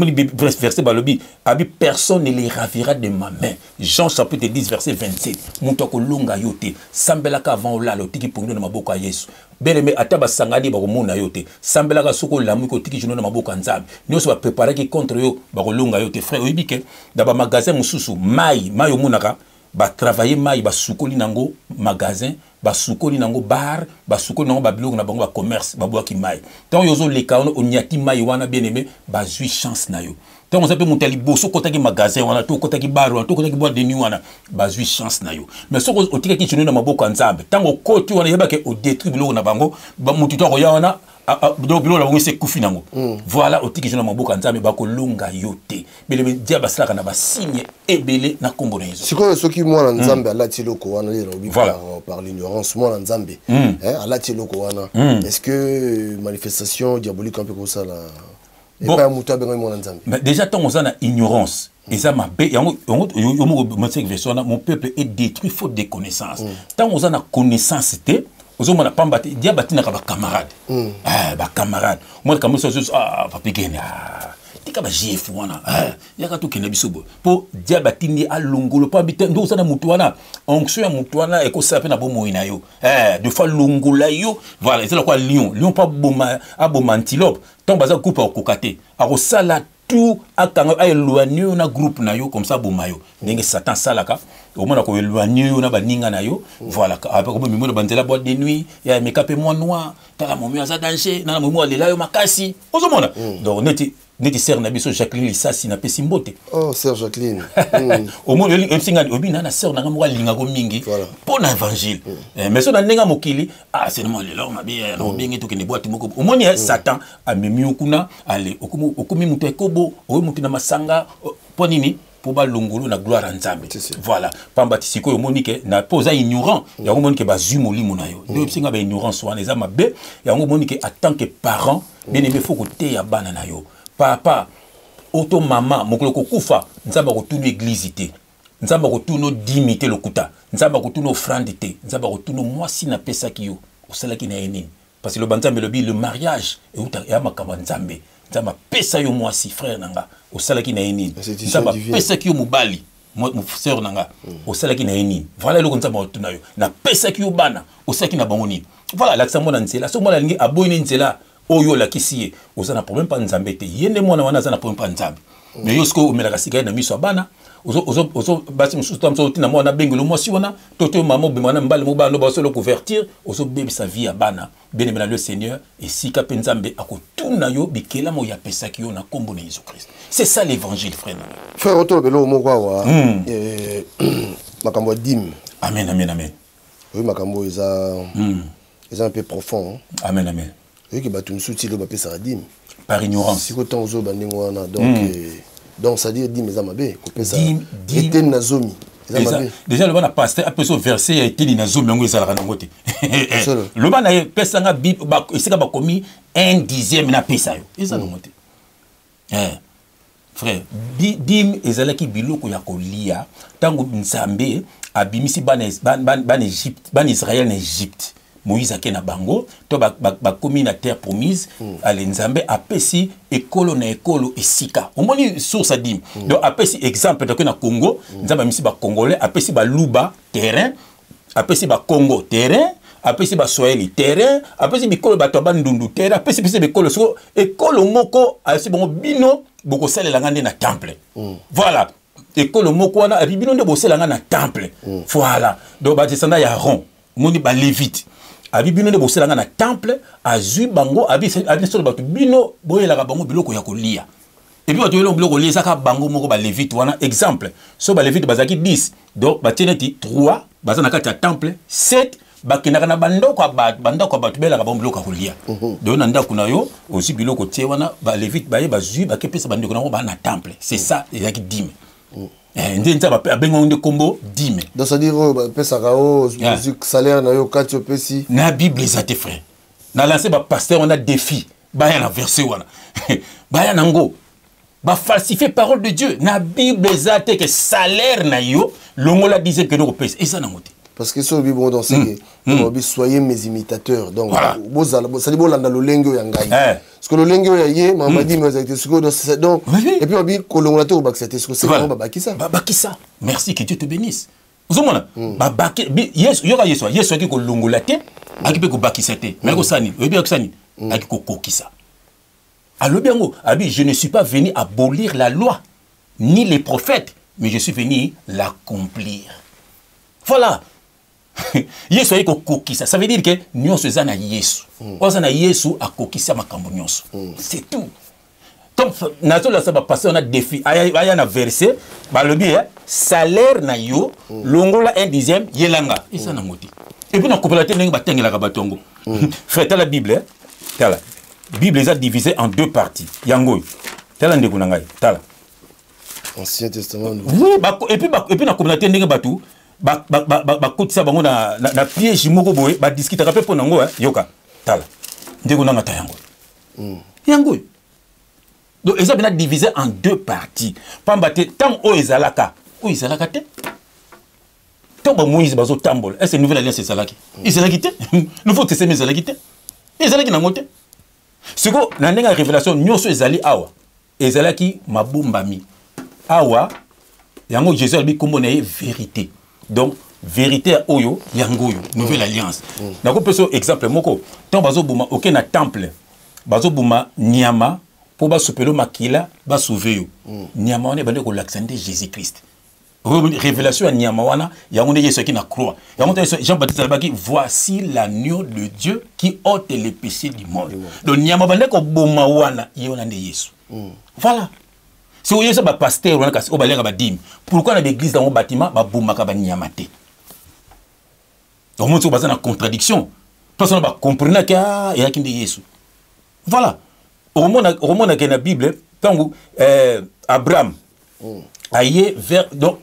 verset balobi, abi personne ne les ravira de ma main. Jean chapitre 10 verset 27. Mutu ko longa yote. Sambelaka avant olala otiki pongi na maboko ya Yesu beleme ata basangani bakomona yo te sambelaka soko lamu ko tiki jino na maboko ya Nzambe nyonso ba préparer contre yo bakolonga yo te frère oyebike da ba magasin mususu mai omonaka ba travailler mai ba sukoli nango magasin ba sukoli nango bar ba sukoli nango ba biloko na bango ba commerce ba boaki mai tant yozo leka on onyati mai wana bien aimé ba zui chance na yo tant on s'appelle montali boso kotaki magasin wana to kotaki bar wana to kotaki boîte de nuit wana ba zui chance na yo mais soko otika ki chino na maboko ya Nzambe tango koti wana yeba ke o détruire biloko na bango ba mutu to ko ya wana donc biloko na bango se kufi nango voilà otiki chino na maboko ya Nzambe ba ko longa yo te beleme dia basalaka na ba signe ebele na kombo na Yesu siko soki mwana Nzambe alati loko wana lelo bi par l'ignorance mwana Nzambe alati loko wana est-ce que manifestation diabolique un peu comme ça là bon, déjà tant on a ignorance et ça m'a mon peuple est détruit faute de connaissances tant on a connaissance c'était aux hommes on a pas battu diabati na ba camarade ba camarade moi comme ça papa gena tika ba jef wana yaka to kena bisobo po diabati ni alongolo pa bité ndo ça na mutu wana onction ya mutu wana e ko sape na bomo ina yo de fois longola yo voilà c'est quoi lion pas boma aboma antilope tant baza coupe au kokate a sala tout akanga éloigner na groupe na yo comme ça bomayo ndenge satan salaka au moins ko éloigner na baninga na yo voilà après ko mimo na banzela boîte de nuit ya mekape moi noir tala momi aza danger na momi alela yo makasi ozomona donc neti sœur na biso Jacqueline Lisasi na pesi mbote oh sœur Jacqueline au moins le singa obi na sœur na ngamo linga ko mingi pour l'évangile mais so na ndenga mokili c'est moi le là mabe na obingi to ke ne boîte moko au moins Satan a memi okuna ale okumi mutu ekobo o mutu na masanga po nini pour ba longolo na gloire à Nzambe voilà pamba tisiko yo monike na posa ignorant ya ngo monike ba zu molimo na yo ndo singa ba ignorance wana eza mabe ya ngo monike en tant que parent bien aimé faut côté ya bana na yo papa auto mama mokolo kokufa Nzamba kotunu église te Nzamba kotunu dimité lokuta Nzamba kotunu offrande te Nzamba kotunu mwasi na pesa ki yo osalaki na yeni parce que le Nzambe le mariage et uta ya makamba Nzambe Nzamba pesa yo mwasi frère nanga osalaki na yeni Nzamba pesa ki yo mobali mon frère nanga osalaki na yeni voilà le Nzamba kotuna yo na pesa ki yo bana osalaki na bango nini voilà l'accent mon nzela so mona lingi aboyini nzela oyo la kisiye osana problème pas Nzambe te yende mwana wana za na problème pas Nzambe mais yosko omelaka sika na miso bana ozo basi mususu tamso tina mwana bengelo mwasi wana toto mama be mwana mbale mobana no baso le couverture ozo bebe sa vie ya bana bien aimé le Seigneur et sika pe Nzambe akotuna yo bikela mo ya pesa ki yo na kombo na Jésus Christ c'est ça l'évangile frère auto belo moko wa makambo dim amen oui makambo eza un peu profond amen oui que batu msuti le bapé saradim par ignorance si autant ozo bandingo wana donc ça dit dim ezamabe ko pesa était nazomi déjà le bana pasteur après ce verset a été dit nazomi ngo ezala kana ngote le bana pesa nga bib ba esika ba komi 1/10 na pesa yo ezala ngote frère dim ezala ki biloko ya kolia tango Nzambe abimisi bana Égypte bana Israël na Égypte Moïse a na bango to ba komi na terre promise ale Nzambe apesi ekolo na ekolo esika omoni source dim donc apesi exemple de na Congo Nzambe misi ba congolais apesi ba luba terrain apesi ba Congo terrain apesi ba Swahili terrain apesi bikolo bato ba ndundu terrain apesi bikolo so ekolo moko asi bongo bino boko salela ngande na temple voilà ekolo moko wana bino nde bosela ngana na temple voilà donc ba descendant ya Aaron moni ba lévite abi bino ne boselanga na temple azui bango abi so batu bino boyelaka bango biloko ya kolia et puis batu yelo biloko lia saka bango moko ba lévite wana exemple so ba lévite bazaki 10 donc bateneti 3 bazana kati ya temple 7 bakinaka na bandoko batu belaka bango biloko ya kolia donc na ndako na yo aussi biloko tie wana ba lévite baye bazui bakepesa bandeko na ba na temple c'est ça ezaki dîme ndinza ba bengo nde kombo dime donc ça dire pesa kao salaire na yo kati opesi na bible ezate frère na lancer ba pasteur on a défi baya na verset wana baya nango ba falsifier parole de Dieu na bible ezate que salaire na yo longola disait que no opesi eza na ngote parce que so bon dans c'est que soyez mes imitateurs donc bozala ça dit bolanda lolengo ya ngai parce que lolengo ya ye mama dit mais donc et puis obi kolongola to ba accepter ce que c'est vraiment ba bakisa merci que Dieu te bénisse ozomona babaki yesu yoka yesu aki kolongola te aki pe kobakisa te mais kosani oyebi akosani aki kokokisa alobi yango abi je ne suis pas venu abolir la loi ni les prophètes mais je suis venu l'accomplir. Voilà. Yesu ayiko kokisa. Ça veut dire que nyonso eza na Yesu. Oza na Yesu akokisa makambo nyonso. C'est tout. Donc nazo la saba passer on a défi. Aya na verset ba lobi salaire na yo longola 1/10 yelanga. Isa na moti. Et puis na kopelate ndenge batengela ka batongo. Frère la Bible tala. Bible est divisée en deux parties. Yango. Tala ndeko na ngai. Tala. Ancien Testament. Oui, et puis na communauté ndenge batu kotisa bango na piège moko boye ba discuter ka pe pona ngo yoka tala ndeko nanga ta yango yango donc ils ont bien divisé en deux parties pamba te tant o ezalaka te tant ba Moïse bazo tambola est-ce nouvelle alliance ezalaki te nouveau testament ezalaki te ezalaki na ngote siko na ndenga révélation nyonso ezali awa ezalaki mabombami awa yango Jésus a dit kombo na vérité donc vérité oyo yango yo nouvelle alliance na ko peso exemple moko tant bazo buma aucun na temple bazo buma nyama pour ba sopelo makila ba sauver yo nyama wana bande ko l'accenter Jésus Christ révélation ya nyama wana yango ne Yesu qui na croix yango Jean-Baptiste alobaki voici l'agneau de Dieu qui ôte les péchés du monde donc nyama bande ko buma wana yona nde Yesu voilà. Si vous avez un pasteur, pourquoi dans l'église, dans le bâtiment, vous avez un donc, vous avez une contradiction. Personne ne comprend qu'il y a un Jésus. Voilà. Au moment où la Bible, quand Abraham a été vers. Donc,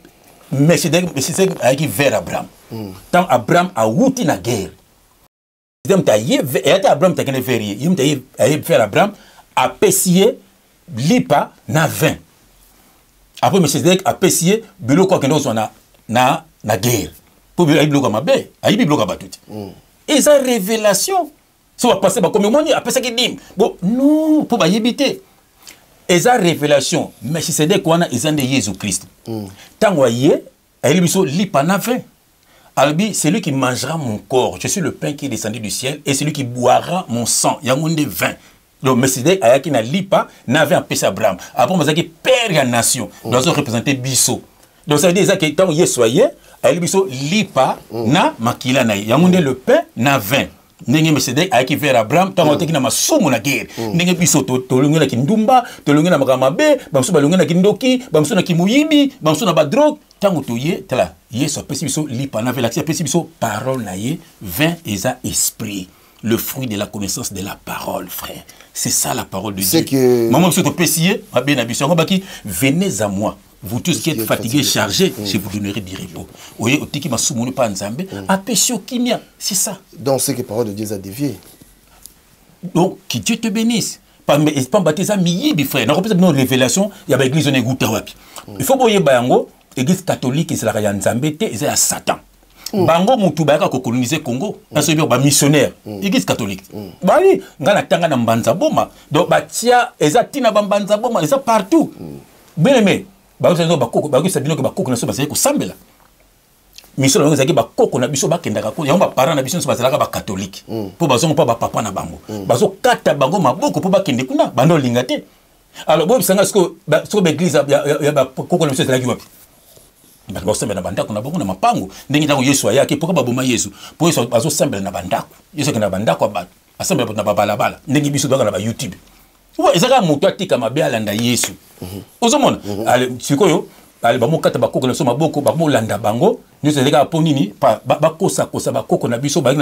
mais c'est vers Abraham. Quand Abraham a outi la guerre, Abraham vers Abraham a pessé lipa na 20. Après M. Zedek a pessé biloko kendo na guerre. Pour biloko mabe, ayi biloko batut. Et ça révélation. Si on passer comme moni après ça qui dit bon non pour ba yibité. Et ça révélation, M. Zedek wana ezande Jésus Christ. Tango yé, ayi biso lipa na 20. Albi, celui qui mangera mon corps, je suis le pain qui est descendu du ciel et celui qui boira mon sang, yangonde 20. Donc, Messidek, ayaki na lipa, n'avait un péché Abraham. Après, on a dit père et nation. Nous avons représenté Bisso. Donc, ça veut dire que quand il est soyé, ayaki Bisso lipa na makila na. Yangonde le pain na 20. Nenge Messidek, ayaki vers Abraham, tant on a dit na masumu na guerre. Nenge Bisso, tolungi na kindumba, tolungi na makamabe, bamsu balungi na kindoki, bamsu na kimuyibi, bamsu na badrog. Tant on toye, tala, yeso apesi Bisso lipa na velati, apesi Bisso parole na ye, 20 eza esprit. Le fruit de la connaissance de la parole, frère. C'est ça la parole de Dieu. Que... Maman, monsieur, venez à moi. Vous tous qui êtes fatigués, chargés, je vous donnerai du repos. C'est ça. Donc, c'est que la parole de Dieu a dévié. Donc, que Dieu te bénisse. Pas baptiser frère. Dans la révélation, il y a l'église de Goutawapi. Il faut que l'église catholique, c'est la Nzambe, c'est la Satan. Bango mutu bayaka ko coloniser Congo parce que ba missionnaire église catholique bali ngana tanga na mbanza boma donc batia ezatina ba mbanza boma eza partout bien aimé ba ko bakoko ba ko sabino ko bakoko na so bazali ko sambela mission na ngezaki bakoko na biso bakendaka ko yango ba parents na biso so bazalaka ba catholique po bazongo pa ba papa na bango bazo kata bango maboko po bakende kuna bando lingate alors bo bisanga sko ba église ya ba koko na biso ezalaki wapi parce que na bandako na bongo na mapango ndenge ntango Yesu ayaki pourquoi baboma Yesu pour Yesu bazo sembela na bandako Yesu ke na bandako ba asembela na babalabala ndenge biso doka na ba YouTube ouais ezaka moto atika mabe alanda Yesu ozomona ale sikoyo ale bamokata bakoko na so maboko bamolanda bango nyose leka ponini bakosa bakoko na biso ba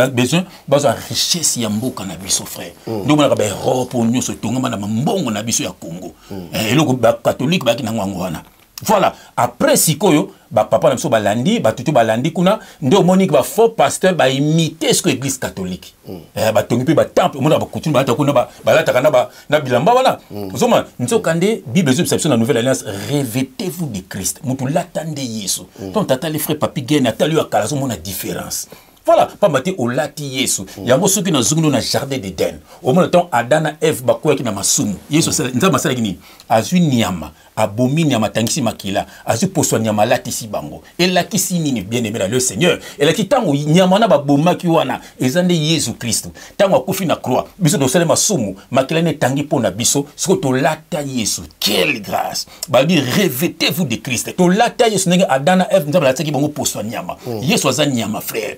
besoin bazo richesse ya mboka na biso frère ndimo na ba Europe nyose tongama na mbongo na biso ya Congo eloko ba catholique ba kinango wana. Voilà, après sikoyo, papa na biso balandi, tutu balandi kuna, nde monique ba faux pasteur ba imiter ce que l'église catholique. Ba tongi pe ba temple, mona ba coutume ba ta kuna ba lata kana ba na bilamba wana. Ozoma, nzo kande Bible exception la nouvelle alliance, revêtez-vous de Christ. Mutu latande Yesu. Donc tata les frères papi gene atali ya kala zo mona différence. Voilà, pas maté au lati Yesu. Yango soki na zungu na jardin d'Éden. Au moment temps Adana Eve ba kwa ki na masumu. Yesu nza masala kini azwi nyama. abomi nyama tangisi makila azu poswa nyama latisi bango elakisi nini bien aimé dans le Seigneur elaki tango nyama na babomaki wana ezande Yesu Christ tango akufi na croix biso dosale masumu makila ne tangi pona biso siko to lata Yesu quelle grâce babi revêtez-vous de Christ to lata Yesu nenge Adana Eve nzamba lataki bango poswa nyama Yesu aza nyama frère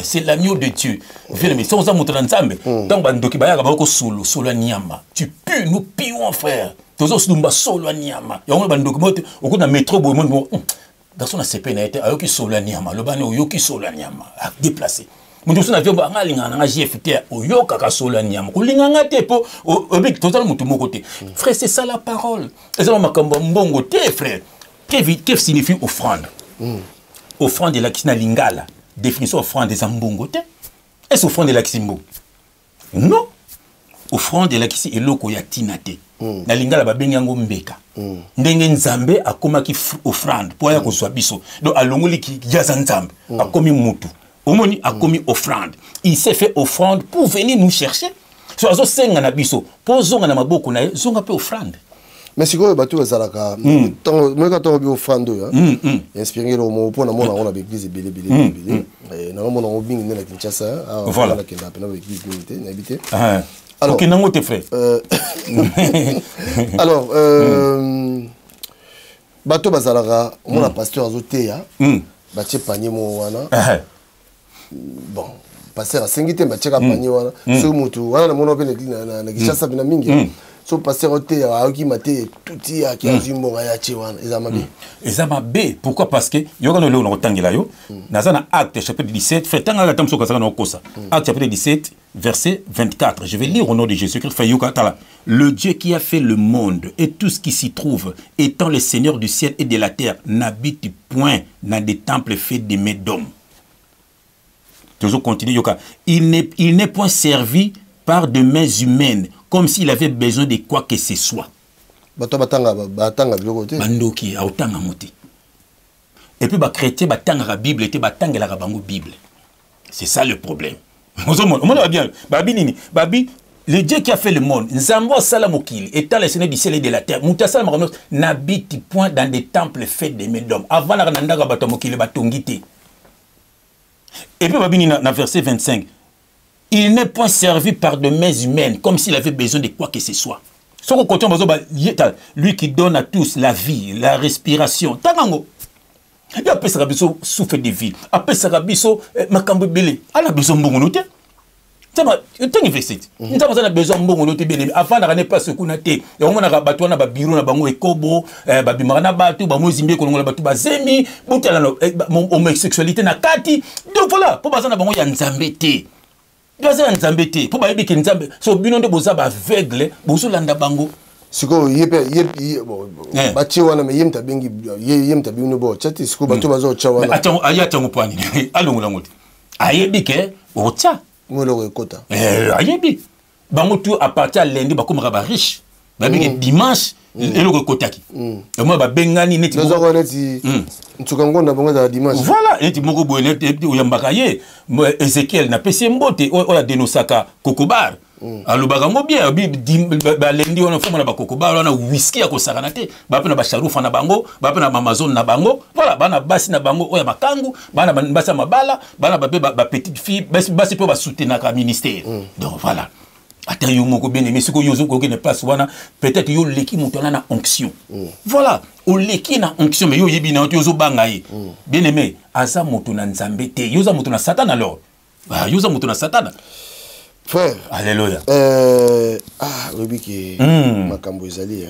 c'est l'agneau de Dieu bien aimé sans amutra nzambe tango bandoki bayaka bako solo nyama tu pues nous pions frère tozo sudumba solo nyama yango bandoki moto okuna métro boy mon garçon na CP na été ayoki solo nyama lobane oyoki solo nyama a déplacer mutu sona vyo nga lingana nga JFT oyoka ka solo nyama kulinganga te po obik tozo mutu moko te frère c'est ça la parole ezama makambo mbongo te frère que signifie offrande offrande la kisina lingala définition offrande des mbongo te est-ce offrande la kisimbo non offrande la kisi eloko ya tinate na lingala babengi yango mbeka ndenge nzambe akomaki offrande po ya kozwa biso donc alongoli ki yaza nzambe akomi mutu omoni akomi offrande il s'est fait offrande pour venir nous chercher so azo senga na biso po zonga na maboko na zonga pe offrande mais sikoyo bato ezalaka moyeka ntango bi offrande oyo inspiré lo mo mpona mona ngo na baeglise ebele naomona ngo mingi nde na Kinshasa nakenda pena baeglise mingi te nayebi te alors okay, nango te frère alors bato bazalaka mona pasteur azoteya batie panier mo wana bon pasteur asengi te batieka panier wana so mutu wana namona mpe na Kinshasa pena mingi so pasteur oteya aoki mate tuti ya kiazi mbonga ya tie wana ezama B pourquoi parce que yoka no leo na kotangela yo naza na acte chapitre 17 frère tanga gatam so kasaka na kosa acte chapitre 17 verset 24 je vais lire au nom de Jésus-Christ frère yoka tala le Dieu qui a fait le monde et tout ce qui s'y trouve étant le Seigneur du ciel et de la terre n'habite point dans des temples faits de mains d'hommes. Toujours continue yoka il n'est point servi par de mains humaines comme s'il avait besoin de quoi que ce soit. Bandoki autanga moti. Et puis ba chrétien batanga la Bible et batanga la bango Bible. C'est ça le problème. On va bien. Babi nini? Babi le Dieu qui a fait le monde, Nzambo salamokil, étant le Seigneur du ciel et de la terre, Mouta n'habite point dans des temples faits de mains d'hommes. Avant la randaga batomokil batongite. Et puis babi na verset 25. Il n'est point servi par de mains humaines, comme s'il avait besoin de quoi que ce soit. Lui qui donne à tous la vie, la respiration. Tangango. Il a pesé rabiso souffle de vie. A pesé rabiso makambo belé. Il a besoin de bongonote. Tangi verset. Il a besoin de bongonote bien. Avant de pas ce qu'on a été. Et on a rabattu na babiro na bango ekobo, babimara batu, bamo zimbe kolongola batu bazemi, butala homosexualité na kati. Donc voilà, pour bazana bango ya nzambete. Gaza nzambete po bayebi ke nzambe so bino nde boza ba aveugle bozo landa bango siko yepe bachi wana me yemta bengi yemta bino bo chati siko bato bazo cha wana attends ayata ngopani alongola ngoti ayebi ke ocha ngolo ekota ayebi bango tout à partir à lundi bakomaka ba riche bayebi ke dimanche eloko ekotaki moi ba bengani neti bozo neti ntukangonda bango za dimanche voilà neti moko boye neti oyambaka ye Ezekiel na pesi mbote oya denosaka kokobar alobaka ngo bien ba lendi ona foma na ba kokobar ona whisky ya kosaka na te ba pe na ba charufa na bango ba pe na Amazon na bango voilà bana basi na bango oya makangu bana basa mabala bana ba petite fille basi pe ba soutenir ka ministère donc voilà. Attends, yo moko bien aimé, ce que yo ko ne place wana peut-être yo leki mutona na onction. Voilà, o leki na onction mais yo yebi na yo zo bangaye. Bien aimé, aza mutuna nzambe te, yo za mutuna Satan alors. Ah, yo za mutuna Satan. Frère, alléluia. Robiki makambo ezali.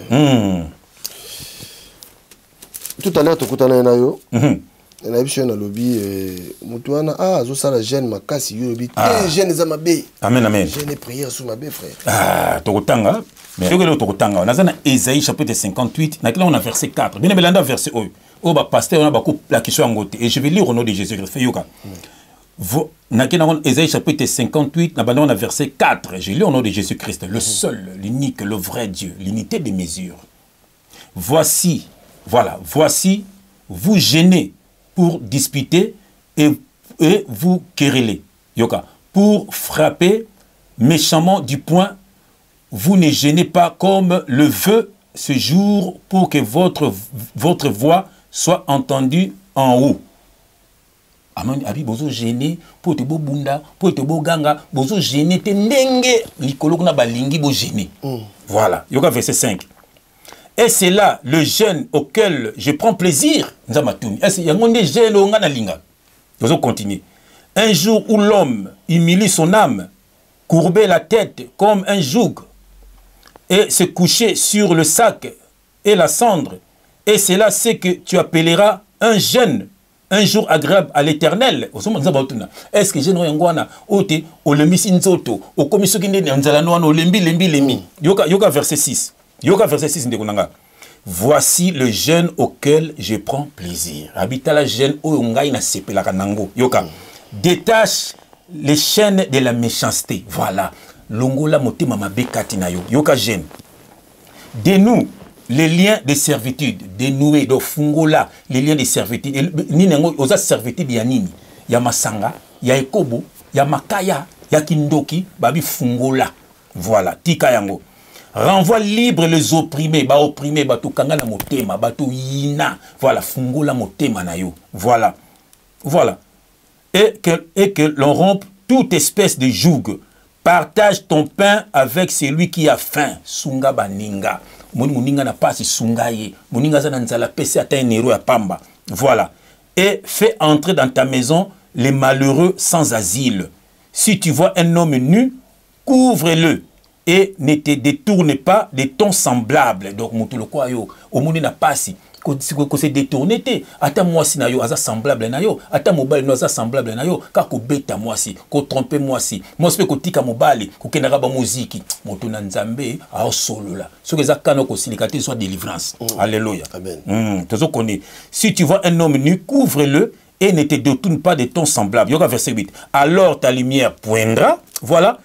Tout à l'heure tokutana na yo. Na biso na lobby mutuana zo sala jeune makasi yo lobby jeune za mabe. Amen amen. Jeune prière sous mabe frère. Tokutanga. Mais yo que tokutanga. On a na Ésaïe chapitre 58, na on a verset 4. Bien belanda verset o ba pasteur on a ba la question ngote et je vais lire au nom de Jésus-Christ. Fait yoka. Na Ésaïe chapitre 58, na on a verset 4. Je lis au nom de Jésus-Christ, le seul, l'unique, le vrai Dieu, l'unité des mesures. Voici, voilà, voici vous gênez pour disputer et vous quereller. Yoka. Pour frapper méchamment du poing, vous ne gênez pas comme le veut ce jour pour que votre voix soit entendue en haut. Abi bozo gêné pour te bo bunda pour te bo ganga bozo gêné te ndenge likolo na balingi bo gêné. Voilà, yoga verset 5. Et c'est là le jeûne auquel je prends plaisir. Nzamatuni. Est-ce y a un jeûne au ngana linga. Bozo continue. Un jour où l'homme humilie son âme, courber la tête comme un joug et se coucher sur le sac et la cendre. Et c'est là ce que tu appelleras un jeûne. Un jour agréable à l'éternel. Est-ce que je n'ai pas ote olemi sinzoto o komiso kinde nzala no lembi yoka verset 6. Yoka verset 6 ndekunanga. Voici le jeûne auquel je prends plaisir. Habita la jeûne o ngai na sepelaka nango. Yoka. Détache les chaînes de la méchanceté. Voilà. Longola motema mabekati na yo. Yoka jeûne. Dénoue les liens de servitude, dénoués, de fungola, les liens de servitude. Ninengo, osa servitude ya nini? Ya masanga, ya ekobo, ya makaya, ya kindoki, babi fungola. Voilà, tika yango. Renvoie libre les opprimés, ba opprimés, ba to kanga na motema, ba to yina. Voilà, fungola motema na yo. Voilà. Voilà. Et que l'on rompe toute espèce de joug. Partage ton pain avec celui qui a faim. Sunga baninga. Moninga na pas sungaye. Moninga za nzala pese ata enero ya pamba. Voilà. Et fais entrer dans ta maison les malheureux sans asile. Si tu vois un homme nu, couvre-le et ne te détourne pas de ton semblable. Donc mutulu kwa yo, omoni na pasi. Ko se détourner te ata mwasi na yo aza semblable na yo ata mobali no aza semblable na yo ka ko beta mwasi ko tromper mwasi pe ko tika mobali ko kendaka ba muziki moto na nzambe a solola soki eza kana ko silikate soit délivrance. Alléluia. Amen. Tozo koni si tu vois un homme nu, couvre-le et ne te détourne pas de ton semblable. Yoga verset 8. Alors ta lumière poindra, voilà,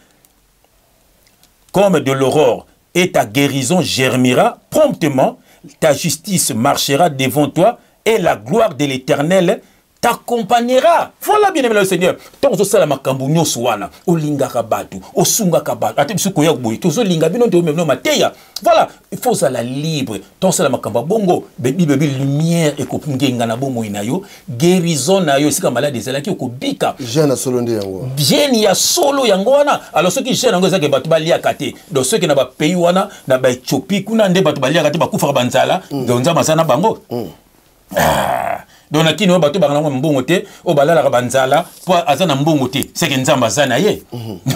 comme de l'aurore, et ta guérison germera promptement. Ta justice marchera devant toi et la gloire de l'Éternel t'accompagnera. Voilà, bien aimé le Seigneur. Tant que ça, makambu nyoswana, o linga kabatu, o sunga kabatu, ate bisu koya boy, tozo linga bino de même no mateya. Voilà, il faut ça la libre. Tant ça la makamba bongo, bebi lumière et kopinga na bomo inayo, guérison na yo sika malade ezala ki okobika. Jeune solo nde yango. Jeune ya solo yango wana. Alors ceux qui jeune yango ezaka batu balia kate. Donc ceux qui na ba pays wana na ba Ethiopie kuna nde batu balia kate bakufa banzala, donc nzama sana bango. Ah. Donc na kino bato bangana mbongo te o balala ka banzala po azana mbongo te seke nzamba zana ye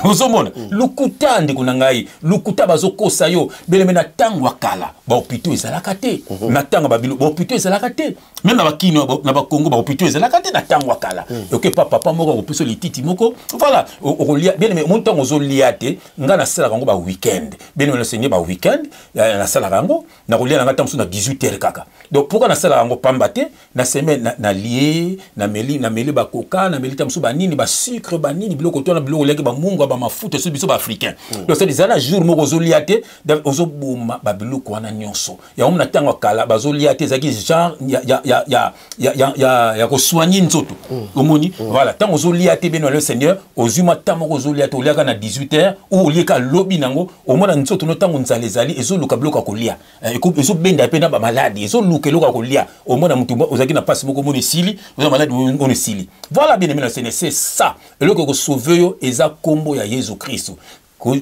ozomona lukuta ndi kunangai lukuta bazokosa yo beleme na tango akala ba opito ezalaka te na tango babilo ba opito ezalaka te même na bakino na bakongo ba opito ezalaka te na tango akala oke papa moko opiso lititi moko voilà okolia beleme montango ozolia te nga na sala kango ba weekend beleme le seigneur ba weekend na sala kango na kolia na ngata mso na 18h kaka donc pourquoi na sala kango pamba te na semaine na lié na meli ba coca na meli tamsu ba nini ba sucre ba nini biloko to na biloko leki ba mungu ba mafuta so biso ba africain donc c'est des jour moko zoliate ozo boma ba biloko wana nyonso ya omna tango kala ba zoliate zaki genre ya ko soigner nzoto omoni voilà tango zoliate beno le seigneur ozuma tango zoliate oliaka na 18h ou olieka lobi nango omona nzoto no tango nzalezali ezo luka biloko kolia ezo benda pena ba maladi ezo luka eloko kolia omona mutu ozaki na passe moko moni sili vous malade on sili voilà bien aimé le Seigneur c'est ça et le que sauver yo eza kombo ya Jésus Christ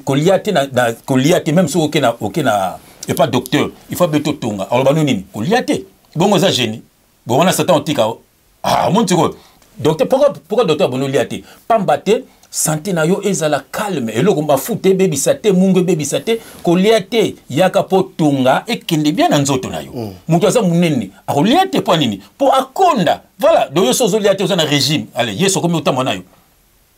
koliate na koliate même si okena et pas docteur il faut beto tonga alors ba nini koliate bongo za génie bon on a satan tika ah mon tiko docteur pourquoi docteur bono liate pambate santé na yo ezala calme et le komba fute baby sate mungu baby sate koliate yaka potunga ekende bien na nzoto na yo mutu aza munene akoliate po nini po akonda voilà donc yo sozo liate oza na régime allez yeso komi otamo na yo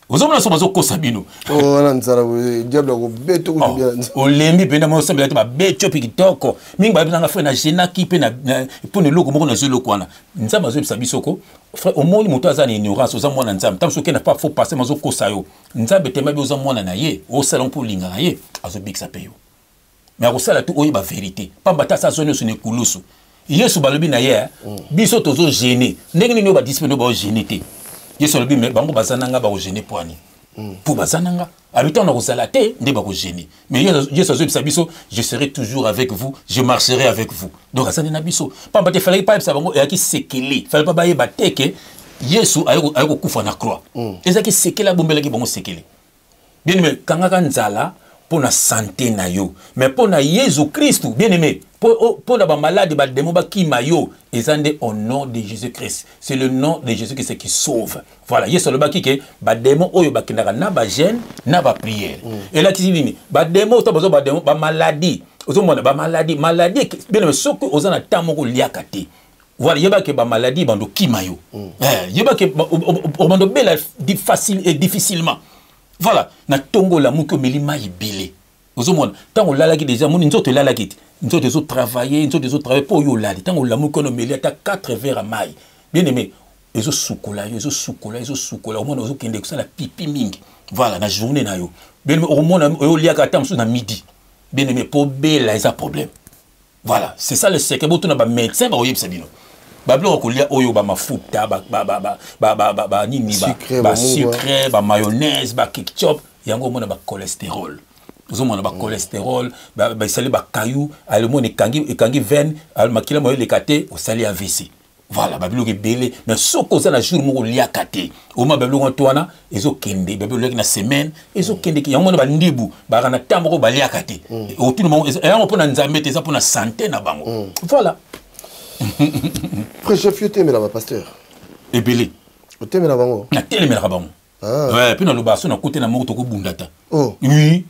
ozomona so bazo kosa bino wana nzara diable ko beto ko bien olembi pena mo sembla te ba beto pikitoko mingi ba bina frère na jena ki pe na po ne loko moko na zelo kwana nzamba zo bisabisoko frère omoni moto aza na ignorance oza mwana nzamba tamso ke na pas faut passer mazo kosa yo nzambe te mabi oza mwana na ye o salon pour linga na ye azo bikisa pe yo mais akosala tu oyi ba vérité pamba ta sa zone so ne kulusu yesu balobi na ye biso tozo gêner ndenge nini ba disponible ba gêner te yesu balobi me bango bazananga ba gêner poani pour bazananga habitant dans Rosalate ndeba ko gêner mais je serai toujours avec vous, je marcherai avec vous. Donc ça na biso pas te fallait pas ça bango et qui sekeli fallait pas baye bateke Yesu ayoko kufa na croix ezaki sekela bombela ki bango sekeli bien aimé kangaka nzala pour la santé na yo mais pour na Jésus Christ bien aimé pour la malade ba démon ba ki mayo ezande au nom de Jésus Christ, c'est le nom de Jésus Christ qui sauve. Voilà, Yesu le ba ki ke ba démon oyo ba kindaka na ba jeûne na ba prière et là qui dit ba démon to ba démon ba maladie ozo mona ba maladie bien aimé soko ozana tamoko liakate. Voilà, yeba ke ba maladie bando ki mayo yeba ke bando bela facile et difficilement. Voilà, na tongo la muko melima ibile. Ozomona, tant on lala ki déjà mon nzoto lala ki. Nzoto zo travailler, nzoto zo travailler pour yo lali. Tant on la muko no meli ata 4 verres à maille. Bien aimé, ezo sukola, au moins ozo kende ko la pipi mingi. Voilà, na journée na yo. Bien aimé, au moins yo liaka tam so na midi. Bien aimé, pour bela isa problème. Voilà, c'est ça le secret. Boto na ba médecin ba oyeb sabino. Bablo ko lia oyo ba mafuta ba nini ba sucre ba mayonnaise ba ketchup yango mona ba cholestérol ozo mona ba cholestérol ba sali ba caillou ale mona ekangi veine al makila moyo le kate o sali AVC. Voilà bablo ke belé mais soko za na jour moko lia kate o ma bablo ntwana ezo kende bablo na semaine ezo kende ki yango mona ba ndibu ba kana tambo ba lia kate o tout le monde yango pona nzambe te za pona santé na bango. Voilà. Frère chef, tu t'aimes là-bas, pasteur? Et belé. Tu t'aimes là-bas? Na t'aimes là-bas. Ouais, puis dans le bassin, on a côté na moko toko bundata. Oh. Oui.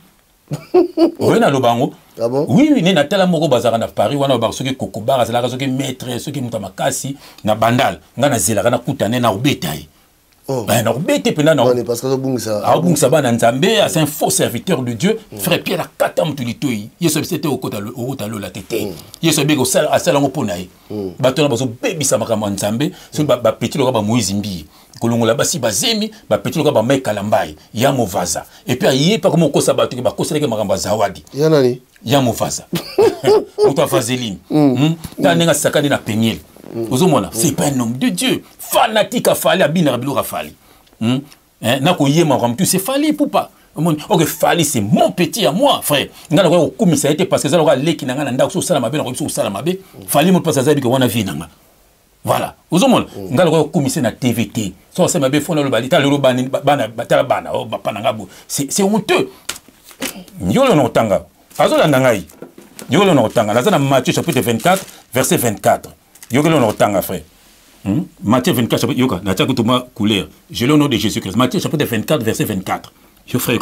Oui, na le bango. Ah bon? Oui, oui, na tela moko bazara na Paris, wana ba soki kokobar, azala soki maître, soki mutamakasi, na bandal, nga na zela na kutane na obetai. Oh. Ben na obete pena na. On est parce que ça. Ah bon ça ba na nzambe, c'est un faux serviteur de Dieu, frère Pierre a katam tulitoi. Yeso c'était au kotalo la tete. Yeso bego sala asala ngo nae. Bato na bazo baby sa makama nzambe, so ba petit loka ba Moïse mbi. Kolongola basi bazemi, ba petit loka ba Mike Kalambai, ya movaza. Et puis ayi pas comme kosa bato ba koseleke makamba zawadi. Ya nani? Ya movaza. Oto vaseline. Ta nenga sakani na penyel. C'est pas un homme de Dieu. Fanatique à Fali, à Binarabilo à Fali. Nako yema comme tout, c'est Fali pour pas. Ok, Fali, c'est mon petit à moi, frère. N'a pas au commissaire été parce que ça aura l'équipe n'a pas sur Salamabe, n'a pas sur Salamabe. Fali mon passe à Zabi que on a vu nanga. Voilà. Aux hommes, n'a pas au commissaire na TVT. So ça m'a fait fondre le balita le bana bana oh panangabo. C'est honteux. Yolo no tanga. Azola nangai. Yolo no tanga. Lazana Matthieu chapitre 24 verset 24. Yogelo no tanga frère. Matthieu 24 chapitre yoka na tia kutuma couleur. Je au nom de Jésus-Christ. Matthieu chapitre 24 verset 24. Je frère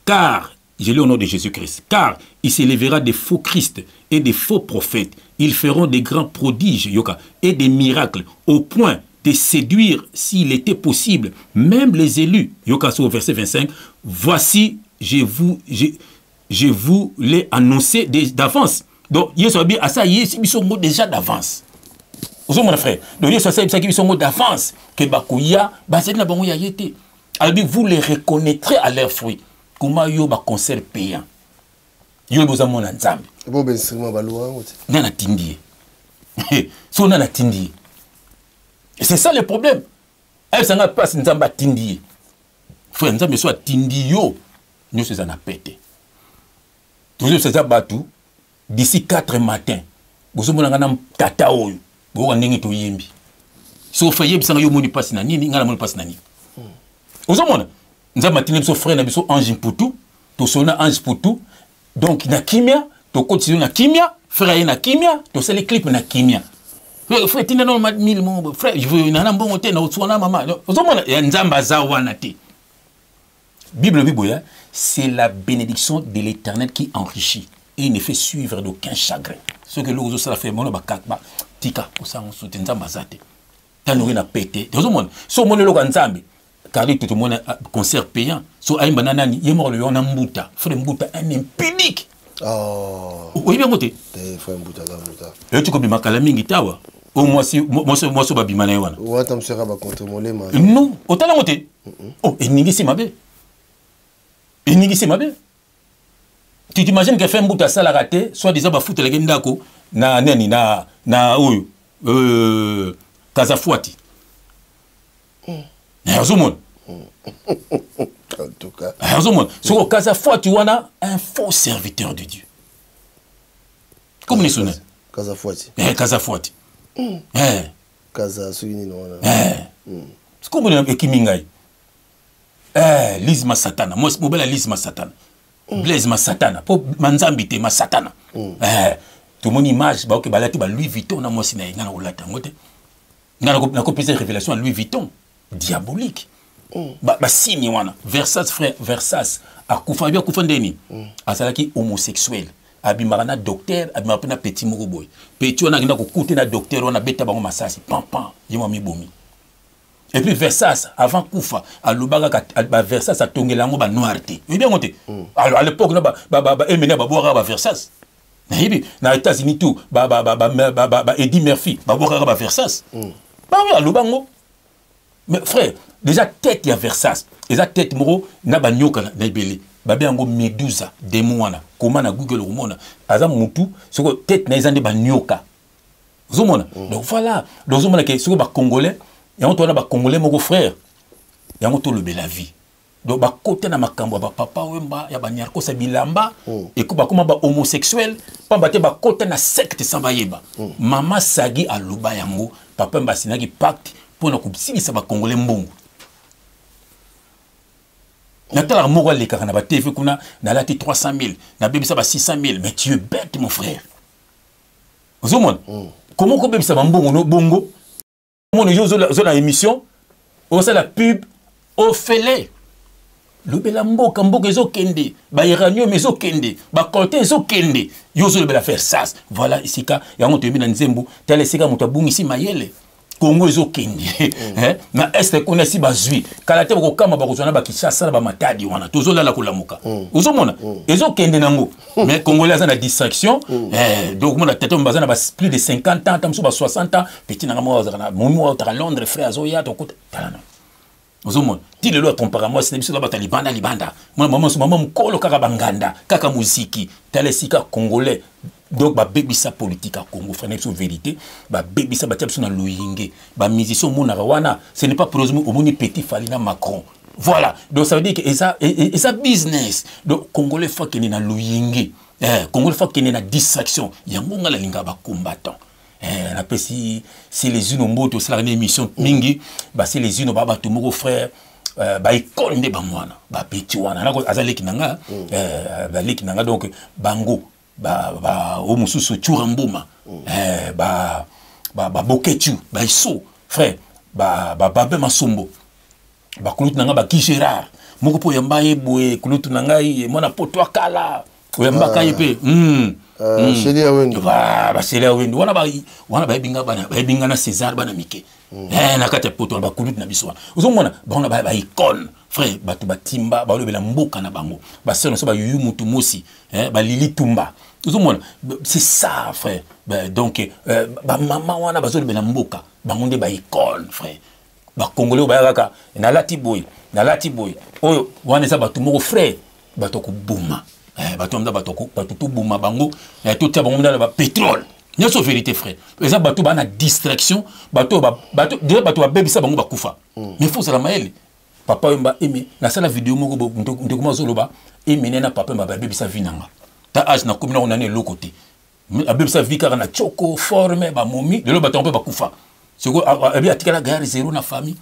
car je lis au nom de Jésus-Christ. Car il s'élèvera des faux Christ et des faux prophètes. Ils feront des grands prodiges yoka et des miracles au point de séduire s'il était possible même les élus. Yoka au verset 25. Voici je vous l'ai annoncé d'avance. Donc Yesu abi asa Yesu biso déjà d'avance. Ozo mon frère, donc Yesu asa biso biso d'avance que bakuya basé na bango ya yete. Alors vous les reconnaîtrez à leurs fruits. Comment yo ba concert payant. Yo boza mon nzambe. Bon ben instrument baloa ngote. Nana tindi. So nana tindi. Et c'est ça le problème. Elle s'en a pas nzamba tindi. Frère nzambe soit tindi yo. Nous c'est en a pété. Toujours c'est ça batou. D'ici 4 matins, vous avez un tata oyo, vous avez un yembi. Sauf que vous avez un passe na nini, ngala passe na nini. Vous avez un matin, vous frère na biso ange putu, to sona ange putu. Donc na kimia, to continue na kimia, frère na kimia, to sali clip na kimia. Frère tina no mat 1000 mon frère, je veux na mbongo te na otswana mama. Vous avez nzamba za wana te. Bible biboya, c'est la bénédiction de l'Éternel qui enrichit. Et il ne fait suivre d'aucun chagrin. Ce que l'autre ça fait, mon bakakba, tika, au sang soutien zambazate. T'as nourri na pété. Tout le monde, so mon logo nzambe, car tout le monde concert payant. So aïe bananani, yemor le yona mbuta, frère mbuta un impudique. Oh. Oui bien moté. Frère mbuta mbuta. Et tu comme makala mingi tawa. Au moi si moi so babimana wana. Ou atam sera ba contre molema. Non, autant la moté. Oh, et ningi c'est mabe. Et ningi c'est mabe. Tu t'imagines que fait un bout à ça la raté, soit disant bah foutre les gendako na neni na oyo Kazafuati. Azumon. En tout cas. Ce que Casa foi, tu vois, un faux serviteur de Dieu. Comment les sonne? Casa foi. Casa foi. Casa Suini non. C'est comme un Kimingai. Lisma Satana. Moi, c'est mobile Lisma Satana. Blaise ma Satana. Pour Manzambite ma Satana. Tout mon image, bah ok, bah là tu vas Louis Vuitton, na moi c'est na olata ngote. Na copié cette révélation à Louis Vuitton, diabolique. Bah signe wana. Versace frère, Versace. A kufa bien kufa ndeni. Azalaki homosexuel. Abimarana docteur, abimarana petit moroboy. Petit on a ngina ko koute na docteur on a beta bango masasi. Pam pam, yema mi bomi. Et puis Versace, avant Koufa, à Lubaga, Versace a tongé la ba noirté. Oui, bien monté. Alors à l'époque, Eminem va boire à Versace. Dans les États-Unis, tout, Eddie Murphy, va boire à Versace. Bah oui, à Lubango. Mais frère, déjà tête, il y a Versace. Déjà tête, moro, n'a pas nyoka, n'a belé. Babé ango Medusa, Demoana, comment na Google Romona, Azam Moutou, ce que tête n'a pas nyoka. Donc voilà, donc on a que ce que Congolais. Et on tourne à Congolais, mon frère. Et on tourne la vie. Donc, bah, côté na makambo, bah, papa, wemba, ya ba nyarko sa bilamba, et que bah, comment bah, homosexuel, pas bah, côté na secte samba yeba. Mama sagi a luba yango, papa mba sinagi pacte, pour na kubsili sa ba Congolais mbongo. Natala moko le kaka na ba TV kuna, na lati 300 000, na bébé ça ba 600 000, mais tu es bête, mon frère. Vous avez comment qu'on bébé ça ba mbongo, bongo? Mon la émission, on sait la pub, au fêlé. Le belambo, kambo, kezo kende, ba iranio, mezo kende, ba kote, zo kende, yozo le bela faire ça. Voilà, ici, ka, ya on te mis dans Nzembo, tel est mon tabou ici, maïele. Congo, zo kende. Na est qu'on a si bazui. Kalate, ko kama, ba kozona, ba kishasa, ba matadi, wana, tozo la kulamuka. Ozo mona, ezo kende nango. Mais Congolais, ça a distraction. Donc, mon tête, on a plus de 50 ans, tam 60 ans, petit n'a pas moi, à Londres, frère, Zoya, ton côté. Ozomon, ti lelo compara moi c'est biso ba talibanda libanda. Moi maman mkolo kaka banganda, kaka muziki, talesika congolais. Donc ba baby sa politique à Congo, frère, c'est vérité. Ba baby sa batia biso na loyinge, ba musicien mona wana, ce n'est pas pour au moni petit Falina Macron. Voilà. Donc ça veut dire que et ça business. Donc congolais faut qu'il y ait na loyinge. Congolais faut qu'il y ait na distraction. Yangonga la linga ba combattant. Après si les unes ont c'est la émission mingi bah c'est les unes bah tout mon frère bah icône de bamwana bah petit wana na ko azali kinanga bah likinanga donc bango bah o mususu churambuma bah boketu bah iso frère bah babe masombo bah kulut nanga bah Gérard moko po yamba yeboe kulut nanga mona poto akala yamba kayepe Chélie Awendo. Bah, Chélie Awendo. Wana ba binga na César bana mike. Na kata poto ba kulut na biswa. Ozomona ba ba icône. Frère, ba tu ba timba, ba lobela mboka na bango. Ba seno so ba yuyu mutu mosi, ba Lili Tumba. Ozomona c'est ça frère. Donc ba mama wana ba zo lobela mboka. Ba ngonde ba icône frère. Ba Congolais ba kaka na lati boy. Oyo wana za ba tu moko frère, ba to ko buma. Bato mda bato tout bouma bango tout tia bango mda ba pétrole nyoso vérité frère eza bato ba na distraction bato déjà bato ba bebisa bango ba kufa mais faut ça la maele papa mba aimé na sala vidéo moko ndekoma zoloba aimé na papa mba ba bebisa vinanga ta âge na komina on a né l'autre côté a bebisa vika na choko forme ba momi de lo bato mpe ba kufa c'est quoi a bien atikala gare zéro na famille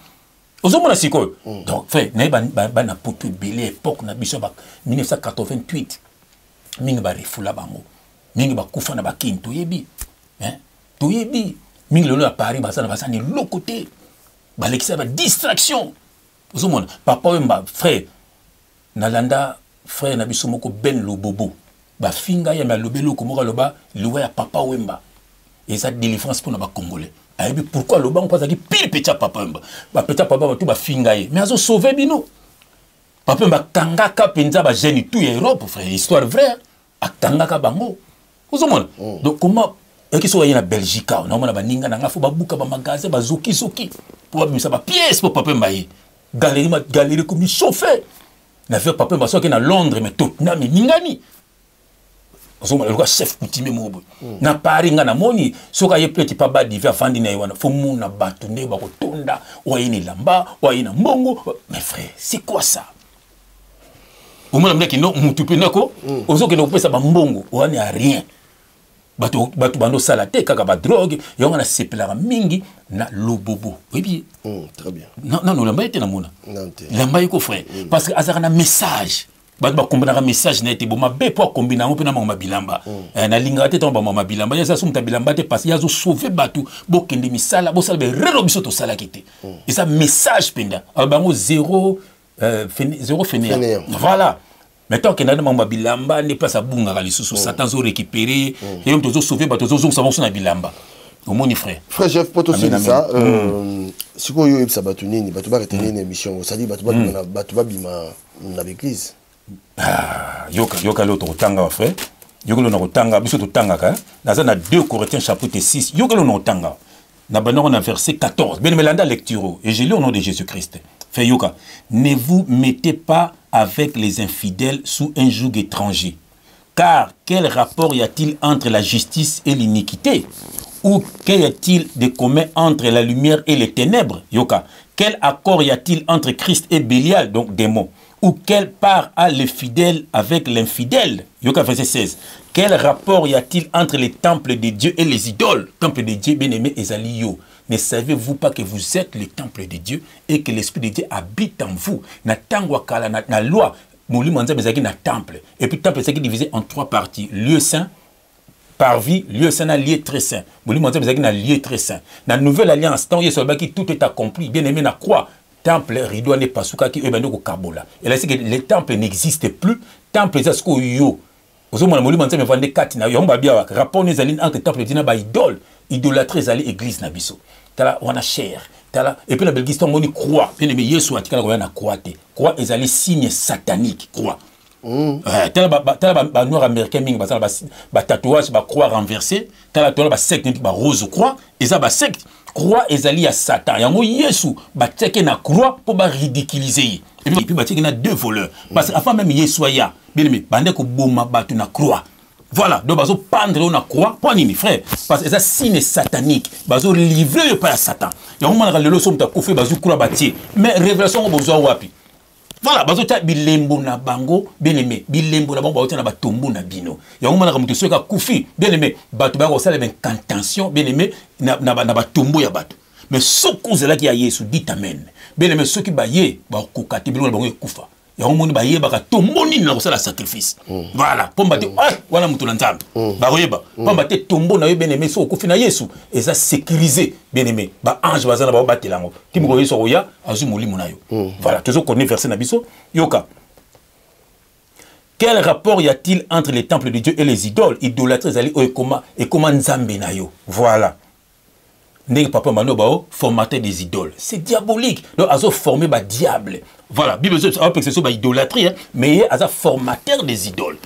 ozomona sikoyo donc frère na na poto belé époque na biso ba 1988 mingi ba refula bango mingi ba kufa na ba kinto yebi toyebi mingi lelo à Paris basa ni l'autre côté ba lekisa ba distraction ozomona papa wemba frère nalanda frère na biso moko Ben Lobobo ba finga ya ma lobelo ko moko loba liwa ya papa wemba et ça délivrance pour na ba congolais ayebi pourquoi loba on passe qui pile petit papa wemba ba petit papa ba tout ba finga ye mais azo sauver bino papa wemba tangaka penza ba jeune tout Europe frère histoire vraie atangaka bango ozomona donc comment et qui soit na Belgique on a ba ninga na ngafo ba buka ba magasin ba zoki pour abimisa ba pièce pour papa mbaye galerie comme chauffeur na fait papa mba soki na Londres mais tout na mingani ozomona le chef coutumier mobo na Paris nga na moni soka ye petit pa ba divi afandi na wana fo muna batu ne ba kotonda oyini lamba oyina mbongo mais frère c'est quoi ça omona mnaki no mutu pe nako ozo ke no pesa ba mbongo wani a rien bato bando sala te kaka ba drogue yonga na sepelaka mingi na lobobo oui bien très bien non lamba ete na mona lamba iko frère parce que azaka na message bato bakombinaka message na ete boma be po akombina yango mpe na mama bilamba nalingaka te ntango bamama bilamba yaza sumuta bilamba te parce que yazo sauve bato bokende misala bosala berero biso tosalaki te eza message mpenza bango zéro fainéant voilà maintenant que na mama bilamba ne place abungaka lisusu satan zo récupérer et même tozo sauver bato zo zonga na bilamba omoni frère chef poto ça sikoyo yebisa bato nini bato ba retenir une émission osali bato ba bima na l'église yoka lo totanga frère yoka lo na kotanga biso totangaka naza na 2 Corinthiens chapitre 6 yoka lo na kotanga na banoko na verset 14 bien melanda lecture et je lis au nom de Jésus-Christ fait yoka ne vous mettez pas avec les infidèles sous un joug étranger car quel rapport y a-t-il entre la justice et l'iniquité ou qu'y a-t-il de commun entre la lumière et les ténèbres yoka quel accord y a-t-il entre Christ et Bélial donc démon ou quelle part a le fidèle avec l'infidèle? Yoka verset 16. Quel rapport y a-t-il entre les temples de Dieu et les idoles? Temple de Dieu, bien-aimé, Ezali-yo. Ne savez-vous pas que vous êtes le temple de Dieu et que l'Esprit de Dieu habite en vous? Na tangwa kala na loi, mouli manza bezaki na temple. Et puis temple c'est divisé en 3 parties. Lieu saint, parvis, lieu saint, lieu très saint. Mouli manza bezaki na lieu très saint. Na nouvelle alliance, tant yesolbaki tout est accompli. Bien-aimé na croix. Temple rideau n'est pas souka qui ebando ko kabola. Et là c'est que les temples n'existent plus. Temple c'est ce que yo. Ozo mona moli manza me vande kati na yo mba bia rapport les alines entre temple dina ba idole, idolâtrie zali église na biso. Tala wana cher. Tala et puis la belgique ton moni croix. Bien aimé Yesu atikala ko na croix te. Croix ezali signe satanique croix. Tala ba noir américain mingi ba tatouage ba croix renversée. Tala tola ba secte ba rose croix, eza ba secte. Croix ezali à Satan. Yango Yesu bateke na croix pour ba ridiculiser. Et puis bateke na 2 voleurs parce que avant même Yesu ya bien aimé bande ko boma batu na croix. Voilà, donc bazo pendre na croix pour nini frère parce que ça signe satanique. Bazo livrer par Satan. Yango mona lelo so mta kofe bazo croix bati. Mais révélation ko bozo wapi? Voilà, bazo ta bilembo na bango, bien aimé, bilembo na bango na batombo na bino. Yango mona mutu soka kufi, bien aimé, batu bango sala ben cantation, bien aimé, na batombo ya batu. Mais ce cause là qui a Yesu dit amen. Bien aimé ceux qui baye ba kokati bilo bango kufa. Yango moni baye ba tombo ni na kosala sacrifice. Voilà, pomba te wala mutu na nzambe. Ba royeba, pomba te tombo na yo bien aimé so kufi na Yesu, et ça sécurisé, bien aimé. Ba ange bazana ba batelango. Timiko Yesu oya azu molimo na yo. Voilà, toujours connaît verset na biso. Yoka. Quel rapport y a-t-il entre les temples de Dieu et les idoles? Idolâtrie zali et comment nzambe na yo. Voilà. N'est papa mano bao formateur des idoles. C'est diabolique. Donc azo formé ba diable. Voilà, Bible c'est un peu que c'est ba idolâtrie mais azo formateur des idoles.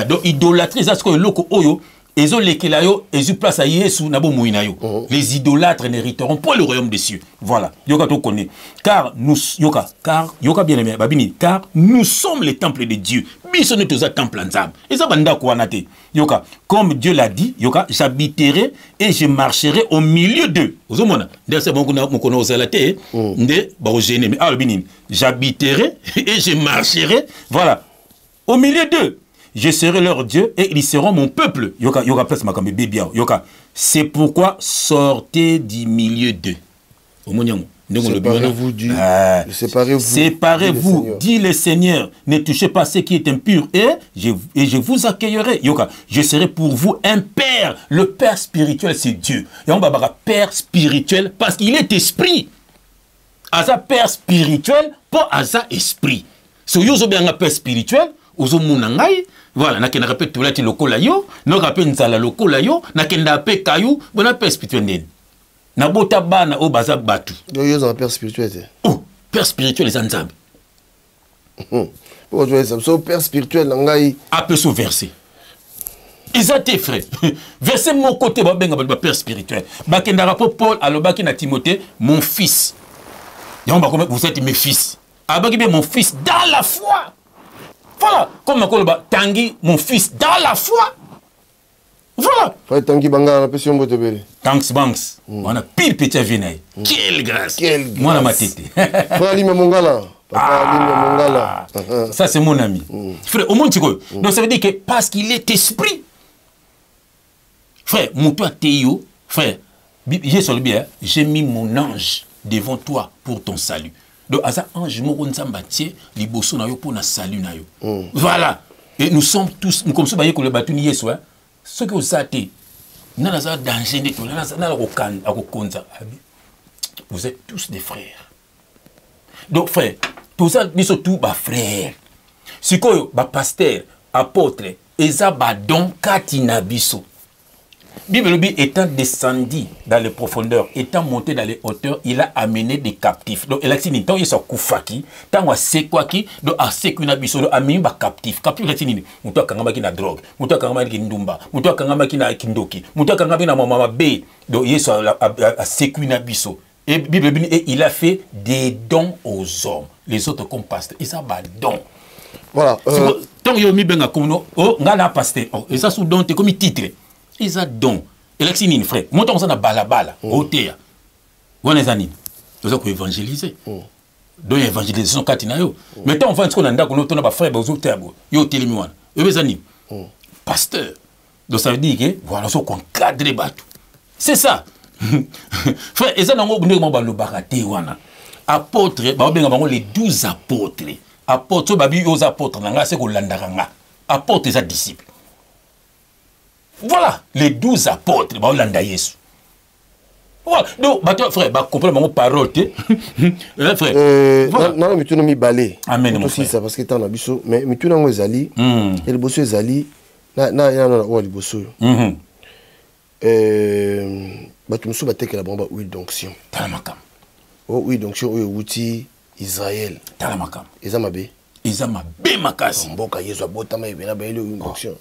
Donc idolâtrie ça ce que loko oyo ezo lekela yo ezu place à Yesu na bo moina yo. Les idolâtres n'hériteront pas le royaume des cieux. Voilà, yoka to connaît. Car yoka bien aimé babini car nous sommes les temples de Dieu. Biso ne toza temple nzambe. Et ça banda ko anate. Yoka, comme Dieu l'a dit, yoka, j'habiterai et je marcherai au milieu d'eux. Ozo mona, c'est bon qu'on kono ozalate, nde ba ogene mais albinin. J'habiterai et je marcherai, voilà, au milieu d'eux. Je serai leur Dieu et ils seront mon peuple. Yoka, yoka place makambe bibia. Yoka, c'est pourquoi sortez du milieu d'eux. Omoniango. Séparez-vous du... Séparez-vous, dit le Seigneur. Ne touchez pas ce qui est impur et je vous accueillerai. Yoka, je serai pour vous un père. Le père spirituel, c'est Dieu. Et on va avoir père spirituel parce qu'il est esprit. Asa père spirituel, pas asa esprit. So yozo bien un père spirituel, ozo munangai. Voilà, na kenda répète tout là ti lokola yo, no rappelle nzala lokola yo, na kenda pe kayu, bona père spirituel nen. Nabota bana o baza batu. Yo yo za père spirituel. Oh, père spirituel les nzambe. Pourquoi tu veux ça? So père spirituel ngai appelle ce verset. Ils ont tes frères. Verset mon côté ba benga ba père spirituel. Ba kenda rapport Paul alobaki na Timothée, mon fils. Yamba comme vous êtes mes fils. Abaki be mon fils dans la foi. Voilà, comme Makoloba Tangi mon fils dans la foi. Voilà. Frère Tanguy Banga, la pression de Tébélé. Tanks Banks. On a pile petit véné. Quelle grâce. Quelle grâce. Moi, la ma tête. Frère Lima Mongala. Ça, c'est mon ami. Frère, au monde, donc ça veut dire que parce qu'il est esprit, frère, mon toi Théo, frère, j'ai mis mon ange devant toi pour ton salut. Donc, à ça, ange, voilà. Et nous sommes tous, nous comme ça, que le bâton y est, ce que vous avez, danger, vous êtes tous des frères. Donc, frère, tout ça, nous sommes tous des frères. Si vous êtes pasteur, apôtre, et ça, don katina biso. Bible étant descendu dans les profondeurs, étant monté dans les hauteurs, il a amené des captifs. Donc, il a dit, tant il y a Koufaki, tant il y a donc à Sekuna Biso, a mis des captifs. Captifs, il a dit, Moutoua Kangama qui na drogue, Moutoua Kangama qui ndumba, Moutoua Kangama qui na kindoki, Moutoua Kangama qui na mama B, donc il y a à Sekuna Biso. Et Bible il a fait des dons aux hommes. Les autres comme pasteur, et ça va don. Voilà. Tant il y a mis benga comme nous, oh, ngana pasteur, et ça sous don, c'est comme titre. Ils ont don. Et là, c'est une frère. Moi, on a balabala, au théâtre. On est amis. Nous avons évangélisé. Donc, l'évangélisation, quand il y a. Maintenant, on va dire qu'on a un frère, on a un télémouan. Et mes amis, pasteur. Donc, ça veut dire que, voilà, on cadre les bateaux. C'est ça. Frère, et ça, on a le baraté. Apôtre, les 12 apôtres. Apôtres, les apôtres, c'est qu'on l'a apôtres, les disciples. Voilà, les 12 apôtres, Baolanda Yesu. Voilà, donc, frère, comprendre mon parole, frère. Non, mais tu n'as mis balai. Amen, mon frère. Ça parce que tu as un abisso, mais tu n'as pas zali, et le bosso zali, le bosso. Tu me souviens que la bombe oui d'onction. Talamakam. Oh oui d'onction, oui outil Israël. Talamakam. Ezamabe. Ezamabe makasi. Mboka Yesu abotama et bien là oui d'onction.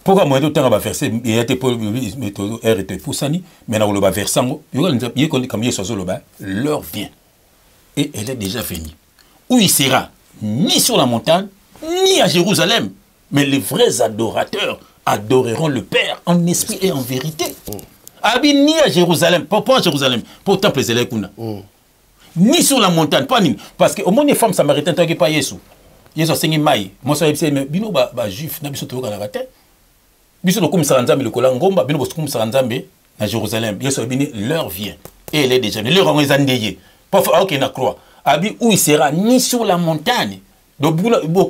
Pourquoi moi tout temps va verser il était pour méthode RT Foussani mais dans le versant il comme il soit l'heure vient et elle est déjà venue où il sera ni sur la montagne ni à Jérusalem mais les vrais adorateurs adoreront le Père en esprit et en vérité. Abi ni à Jérusalem pas à Jérusalem pour temple les kuna ni sur la montagne pas ni parce que au moins les femmes samaritaines tant que pas Yesu Yesu sengi mai moi ça mais bino ba juif na biso to kana kate biso comme Saranzambe le kolangomba bino comme Saranzambe à Jérusalem Yesu bini l'heure vient et elle est déjà l'heure on les andeye pas OK na croix abi où il sera ni sur la montagne donc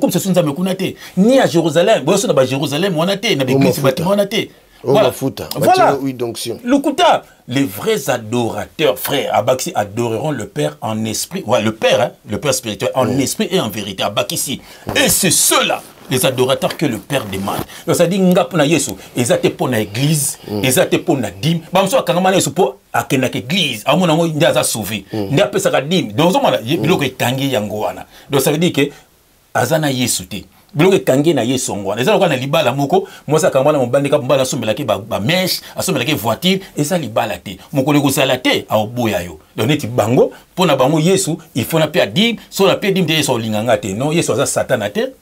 comme ça Saranzambe kunate ni à Jérusalem bo so na Jérusalem on a té na l'église bâtiment on a té voilà voilà oui d'onction le kuta les vrais adorateurs frères Abaxi adoreront le Père en esprit ouais le Père hein, le Père spirituel en esprit et en vérité Abaxi et c'est cela les adorateurs que le Père demande. Donc ça dit ngap na Yesu, ezate pour na église, ezate pour na dim. Ba mso akangama na Yesu pour akena ke église, amona ngo ndaza sauver. Ndi apesa ka dim. Donc zo mala biloko etangi yango wana. Donc ça veut dire que azana Yesu te. Biloko etangi na Yesu ngwana. Ezala kwa na libala moko, mosa akangama na mbandeka mbala sombela ke ba mèche, asombela ke voiture, eza libala te. Moko le kozala te a oboya yo. Donc neti bango, pona bango Yesu, il faut na pe dim, so na pe dim te Yesu linganga te. Non, Yesu aza Satan te.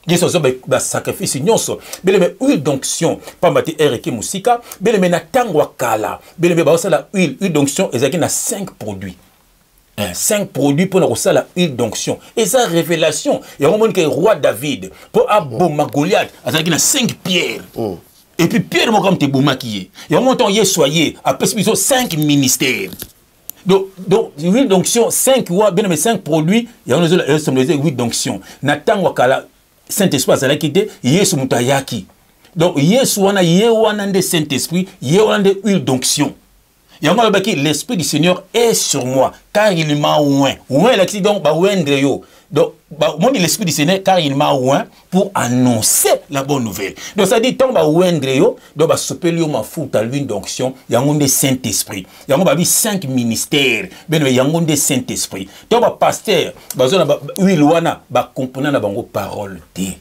Yesu a sacrifice nyonso beleme huile d'onction pambati ereke musika beleme na tangwa kala beleme ba osala huile d'onction ezaki na 5 produits 5 produits pour na la huile d'onction et sa révélation il y a un moment que roi David pour aboma Goliath azaki na 5 pierres et puis Pierre mo comme te boma qui il y a un moment Yesu soyez après 5 ministères. Donc huile d'onction 5 rois beleme 5 produits il y a un huile d'onction na tangwa kala Saint-Esprit azala kite Yesu mutayaki. Donc Yesu wana ye wana de Saint-Esprit, ye wana de huile d'onction. Yama baki l'esprit du Seigneur est sur moi car il m'a oint. Oint l'accident ba oindre yo. Donc moi l'esprit du Seigneur car il m'a oint pour annoncer la bonne nouvelle. Donc ça dit tant ba oindre yo, donc ba sopelio ma futa l'huile d'onction, yango de Saint-Esprit. Yango ba 5 ministères, ben yango de Saint-Esprit. Donc ba pasteur, ba zona ba huile wana ba comprendre na bango parole té.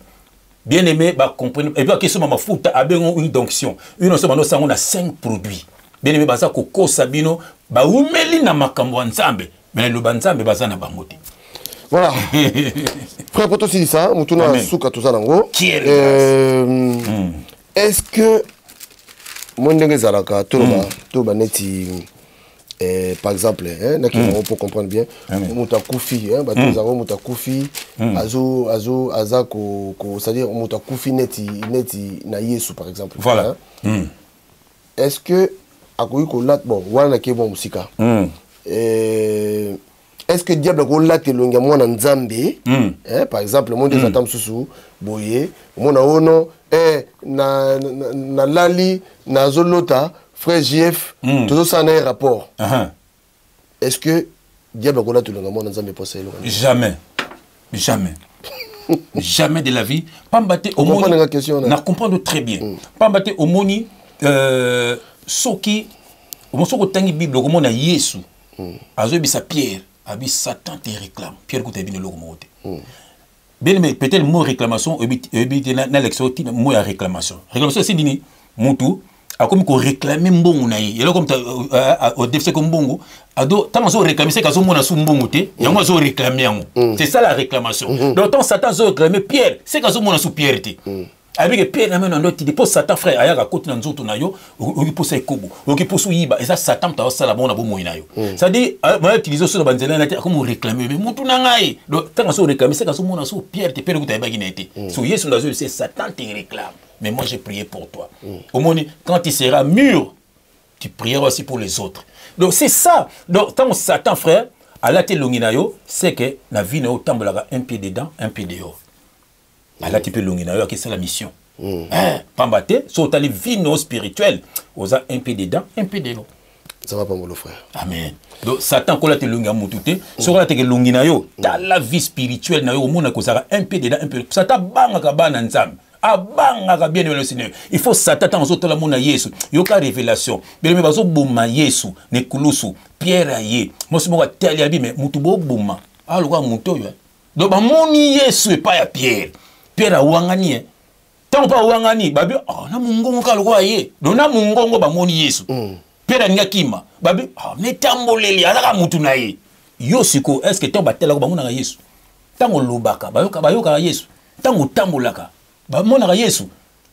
Bien aimé ba comprendre et puis question ma futa abengo huile d'onction. Une onction bano sango na 5 produits. Bien aimé baza koko sabino ba umeli na makambo nzambe mais le banzambe baza na bango te. Voilà. Frère Poto Silissa, Moutouna Souka Touzanango. Est-ce que Mondenge Zalaka, Toba Neti par exemple, pour comprendre bien, Moutakufi, Moutakufi, c'est-à-dire Moutakufi neti na Yesu, par exemple. Voilà. Est-ce que, bon, wana ke bon musika. Est-ce que diable ko late longa mwana nzambe, par exemple, mon des atam susu, boye, mona ono, na lali, na zolota, frère JF, tout ça a un rapport. Est-ce que diable ko late longa mwana nzambe pour ça? Jamais. Jamais. Jamais de la vie. Pambate au moni. Na comprendre très bien. Pambate au moni soki au soko tangi Bible ko mona Yesu. Azo bisa Pierre. Abi Satan te réclame. Pierre Kouta bine logo mote. Bien mais peut-être le mot réclamation na l'exoti mot réclamation. Réclamation c'est dini mutu a comme ko réclamer mbongo na yi. Yelo comme au défi comme mbongo ado tant zo réclamer c'est kazo mona su mbongo te yango zo réclamer yango. C'est ça la réclamation. Donc tant Satan zo réclamer Pierre, c'est kazo mona su Pierre te. Avec Pierre na mena ndoti dépose Satan frère aya ka koti na nzoto na yo oki posa ekobo oki posa yiba et ça Satan ta sala bona bo moina yo ça dit ma utiliser sur banzela na te comme réclamer mais mutu na ngai donc tant so réclamer c'est ka so mona so Pierre te pere kuta ba ginete so Yesu ndazo c'est Satan te réclame mais moi j'ai prié pour toi au moni quand tu seras mûr tu prieras aussi pour les autres donc c'est ça donc tant Satan frère à la te longina yo c'est que la vie na otambola un pied dedans un pied dehors. Là, tu peux l'ongina, c'est la mission. Pambate, so t'as les vino spirituels, osa un peu dedans, un peu dehors. Ça va pas mon frère. Amen. Donc Satan quand là te l'ongina mutute, so là te l'ongina yo, t'as la vie spirituelle na yo, au monde ko sera un peu dedans, un peu. Satan banga ka bana nzam. Abanga bien le Seigneur. Il faut Satan dans autres la mona Yesu. Yoka révélation. Bien mais bazo boma Yesu, ne kulusu, Pierre aye. Moi c'est moi teli abi mais mutubo boma. Alwa mutoyo. Donc ba moni Yesu et pas ya Pierre. Pierre a wangani tant pas wangani babi na mungongo kalwa ye dona mungongo ba moni Yesu Pierre nga kima babi ne tamboleli alaka mutu na ye yo siko est-ce que to batela ko ba mona Yesu tango lobaka bayoka Yesu tango tambolaka ba mona Yesu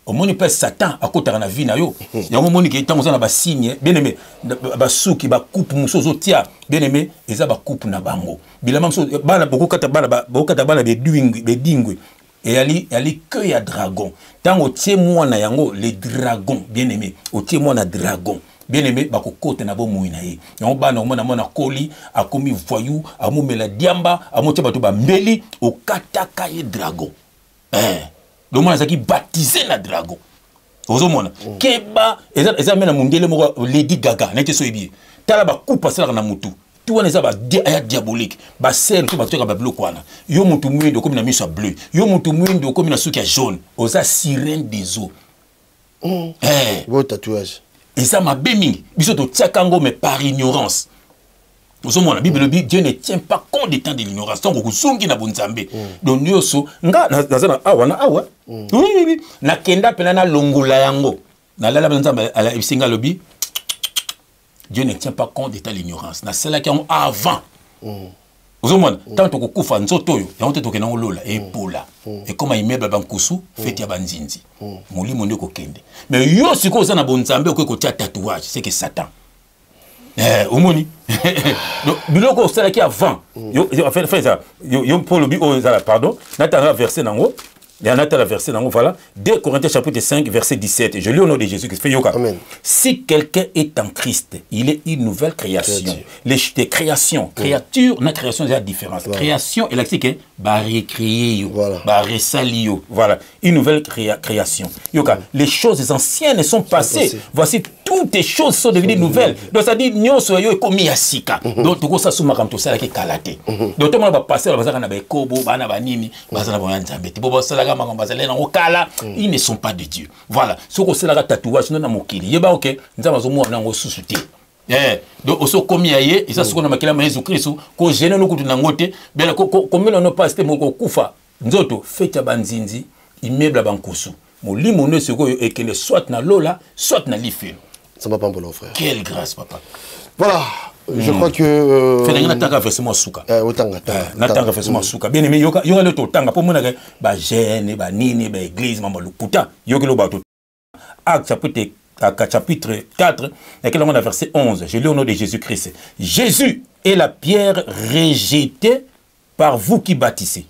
au moni pe Satan akotaka na vie na yo yango moni ke tango za na ba signe bien aimé ba suki ba coupe musozo tia bien aimé eza ba coupe na bango bilama so bana bokata bana be dingwe. Et ali que ya dragon. Tant au témoin na yango les dragons bien aimé. Au témoin na dragon bien aimé bako kote na bo muina ye. Yango bana mona koli a komi voyou a mumela diamba a motia bato ba mbeli au kataka ye dragon. Le monde qui baptisé na dragon. Ozomona keba eza mena mundele moko Lady Gaga nete so ebi. Tala ba coupe ça na mutu. Tout est diabolique. Ba serre tout bato ka bleu kwana. Yo mutu mwindo comme na miso bleu. Yo mutu mwindo comme na suki jaune. Oza sirène des eaux. Beau tatouage. Et ça m'a bémi. Biso to tiakango mais par ignorance. Nous sommes la Bible dit Dieu ne tient pas compte des temps de l'ignorance. Donc ku sungi na bonzambe. Donc nyoso nga na awa. Oui. Na kenda pena na longola yango. Na lala bonzambe ala isinga lobi. Dieu ne tient pas compte de l'ignorance. Na celle qui ont avant. Vous avez tant que kufa nzoto yo, ya onte tokena ngolola e pola. Et comme immeuble bankusu, feti ya banzinzi. Moli monde ko kende. Mais yo siko za na bonzambe ko tia tatouage, c'est que Satan. Omoni. Donc biloko celle qui avant. Yo fait ça. Yo pour le bi pardon, na verset nango. Il y en a la verset dans voilà 2 Corinthiens chapitre 5 verset 17. Je lis au nom de Jésus Christ. Amen. Si quelqu'un est en Christ, il est une nouvelle création. Les créations, créature, la création est la différence. Voilà. Création et la recréer, resali, voilà, une nouvelle création. Yoka, les choses anciennes sont passées. Voici toutes les choses sont devenues nouvelles. Donc ça dit nyo so yo komi asika. Donc tout ça sous comme tout ça qui kalate. Donc tout le monde va passer bazaka na ba kobo, bana banini, bazana ba nzambe. Bobo sala ils ne sont pas de Dieu. Voilà. Ce que c'est la tatouage, non, mokili. Yeba ok. Nous avons mo na ngo susuti. Donc oso komi aye, et ça ce qu'on a makela ma Jésus Christ, ko gêner no kutu na ngote, bela combien no pas c'était moko kufa. Nzoto feta banzinzi, immeuble bankusu. Mo limo ne ce ko ekele soit na lola, soit na lifelo. Ça va pas mon frère. Quelle grâce papa. Voilà. Je crois que fait nga tanga versement suka. Natanga versement suka. Bien aimé yoka le tanga pour mona ba gêne ba nini ba église mamba luputa yoka lo bato. Acte chapitre chapitre 4, lequel on a verset 11. Je lis au nom de Jésus-Christ. Jésus est la pierre rejetée par vous qui bâtissez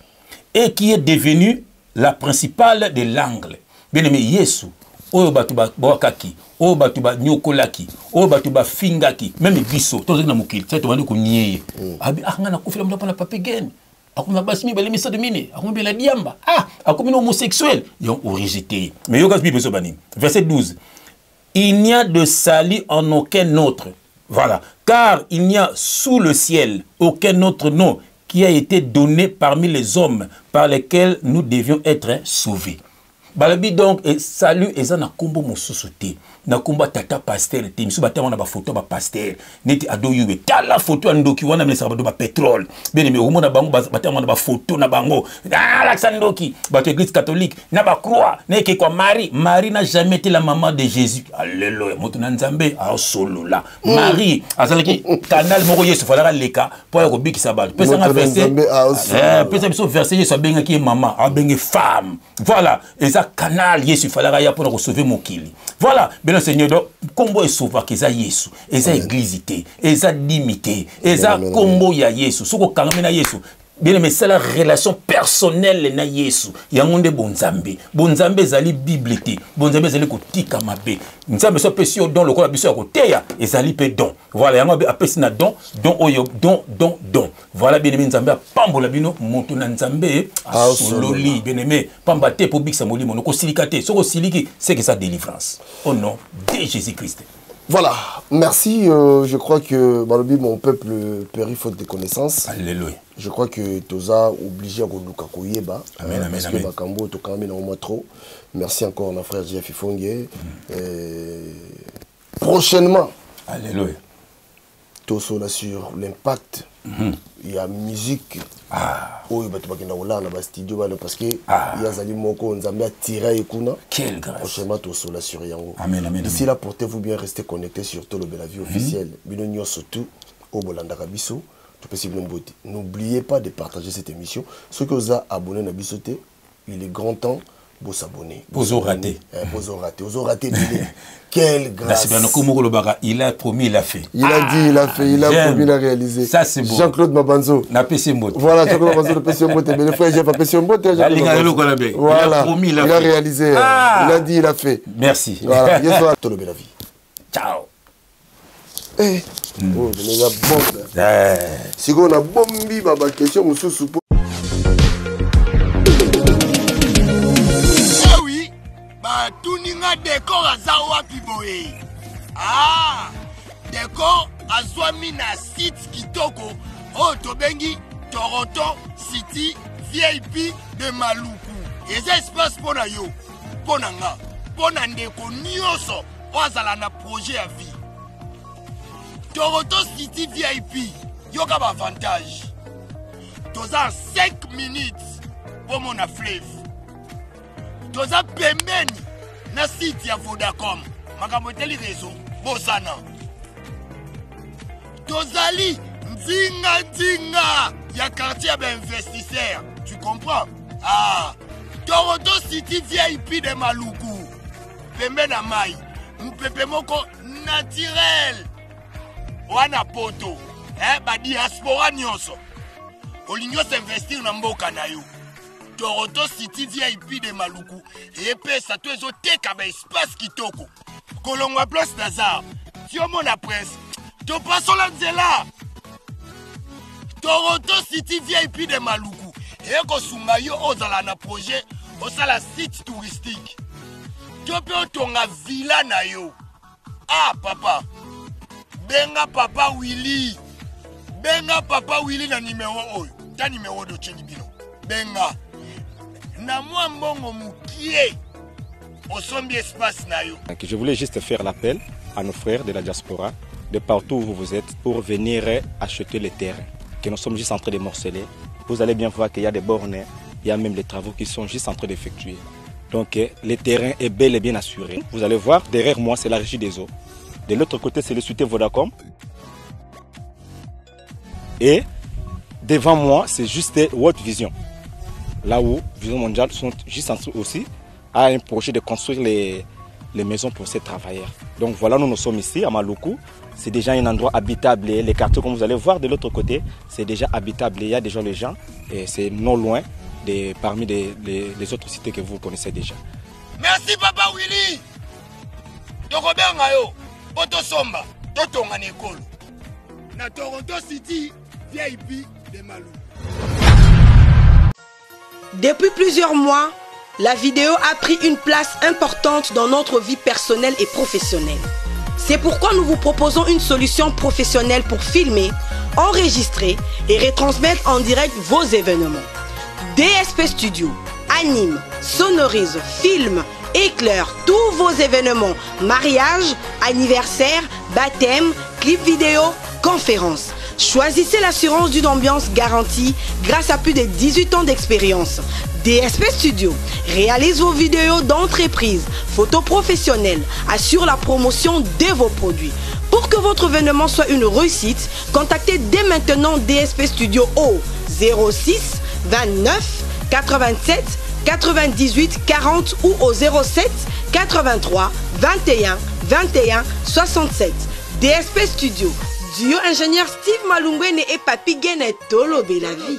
et qui est devenue la principale de l'angle. Bien aimé, Yesu, oyo batu ba wakaki, oyo batu ba nyokolaki, oyo batu ba fingaki, même biso, tozo na mukili, ça to bandi ko nieye. Abi nga na kufila mdo na papegen. Akuma basimi bele misa de mine, akuma bela diamba. Akuma homosexuel, yon rejeté. Mais yogas Bible so bani. Verset 12. Il n'y a de salut en aucun autre. Voilà, car il n'y a sous le ciel aucun autre nom qui a été donné parmi les hommes par lesquels nous devions être sauvés. Balabi donc salut et ça na kombo mosusuté na komba tata pasteur te misu batama na ba photo ba pasteur neti ado yube tala photo andoki wana mele sabado ba pétrole bien aimé au mona bango batama na ba photo na bango Alexandoki bato église catholique na ba croix na ke kwa Marie n'a jamais été la maman de Jésus. Alléluia moto na nzambe a solo là Marie azalaki canal moko Yesu falaka leka po ko bikisa bato pesa nga verset pesa biso verset Yesu benga ki maman a benga femme. Voilà et ça canal Yesu falaka ya pour sauver mokili. Voilà bien Seigneur donc combo est sauver que ça Yesu et ça églisité et ça limité et ça combo ya Yesu soko kangame na Yesu. Bien aimé, c'est la relation personnelle na Yesu. Yangonde bonzambe. Bonzambe zali biblité. Bonzambe zali kotika mabe. Nzambe so pesi o don lokola biso ya koteya ezali pe don. Voilà, yango apesi na don, don oyo don. Voilà bien aimé nzambe pambola bino moto na nzambe asololi bien aimé. Pamba te po bikisa molimo no ko silikate. Soko siliki c'est que ça délivrance. Au nom de Jésus-Christ. Voilà, merci. Je crois que Balobi, mon peuple périt faute de connaissances. Alléluia. Je crois que Toza obligé à Gouluka Koyeba. Amen, amen, amen. Bakambo, Tokamina au moins trop. Merci encore, mon frère Jeff Ifongue. Prochainement. Alléluia. Toso là sur l'impact. Il y a musique. Oh, il y a un studio parce que il y a Zali Moko, Nzambe a tiré et Kuna. Quelle grâce. Prochainement, Toso là sur Yango. Amen, amen. D'ici là, portez-vous bien, restez connectés sur Tolo Bela Vie officielle. Binonio surtout au Bolanda Kabiso. N'oubliez pas de partager cette émission. Ceux qui ont abonné à Bissoté, il est grand temps de s'abonner. Vous aurez raté. Vous aurez raté. Quelle grâce. Il a promis, il a fait. Il a dit, il a fait. Il a promis, il a réalisé. Ça, c'est beau. Jean-Claude Mabanzo. Voilà, Jean-Claude Mabanzo de Pessimbote. Mais le frère Jeff a Pessimbote. Il a promis, il a fait. Il a réalisé. Il a dit, il a fait. Merci. Voilà. Yeswa, Tolo Bela Vie. Ciao. Eh. Oh, on a bombe. Si on a bombi, ma question, on se suppose. Ah oui, bah tout ninga décor à Zawa Piboé. Ah, décor à Swami na site Kitoko. Oh, Tobengi, Toronto City VIP de Maluku. Et ça espace pour na yo, pour nanga, pour na ndeko nyoso, ozala na projet à vie. Toronto City VIP, yoga avantage. Toza 5 minutes pour mon fleuve. Toza pembeni na site ya Vodacom. Makamoteli réseau, Bosana. Tozali nzinga ya quartier d'investisseurs. Tu comprends? Ah, Toronto City VIP de Maluku. Pembeni na mai. Mpepe moko naturel. Wana poto, ba diaspora nyonso. Olingo s'investir na mboka na yo. Toronto City VIP de Maluku. Et pesa to ezo teka ba espace kitoko. Kolongwa place Nazar. Tio mona presse. To paso la nzela. Toronto City VIP de Maluku. Et ko sunga yo ozala na projet osala site touristique. To pe otonga villa na yo. Ah papa. Benga papa Willy. Benga papa Willy na numéro oyo. Ta numéro de Chenibino. Benga. Na moi mbongo mukie. Osombi espace na yo. Je voulais juste faire l'appel à nos frères de la diaspora, de partout où vous êtes, pour venir acheter les terrains. Que nous sommes juste en train de morceler. Vous allez bien voir qu'il y a des bornes, il y a même les travaux qui sont juste en train d'effectuer. Donc le terrain est bel et bien assuré. Vous allez voir, derrière moi, c'est la régie des eaux. De l'autre côté, c'est le société Vodacom. Et devant moi, c'est juste World Vision. Là où Vision Mondiale sont juste en train aussi à un projet de construire les maisons pour ces travailleurs. Donc voilà, nous sommes ici à Maluku. C'est déjà un endroit habitable. Les quartiers, comme vous allez voir de l'autre côté, c'est déjà habitable. Il y a déjà les gens et c'est non loin parmi les autres cités que vous connaissez déjà. Merci Papa Willy. Tokobenga Poto Somba, Totonga Nekolo. Na Toronto City, VIP de Malou. Depuis plusieurs mois, la vidéo a pris une place importante dans notre vie personnelle et professionnelle. C'est pourquoi nous vous proposons une solution professionnelle pour filmer, enregistrer et retransmettre en direct vos événements. DSP Studio anime, sonorise, filme, éclaire tous vos événements, mariage, anniversaire, baptême, clip vidéo, conférence. Choisissez l'assurance d'une ambiance garantie grâce à plus de 18 ans d'expérience. DSP Studio réalise vos vidéos d'entreprise, photos professionnelles, assure la promotion de vos produits. Pour que votre événement soit une réussite, contactez dès maintenant DSP Studio au 06 29 87 98 40 ou au 07 83 21 21 67. DSP Studio, duo ingénieur Steve Malungwene et Papi Gene Tolo Belavi.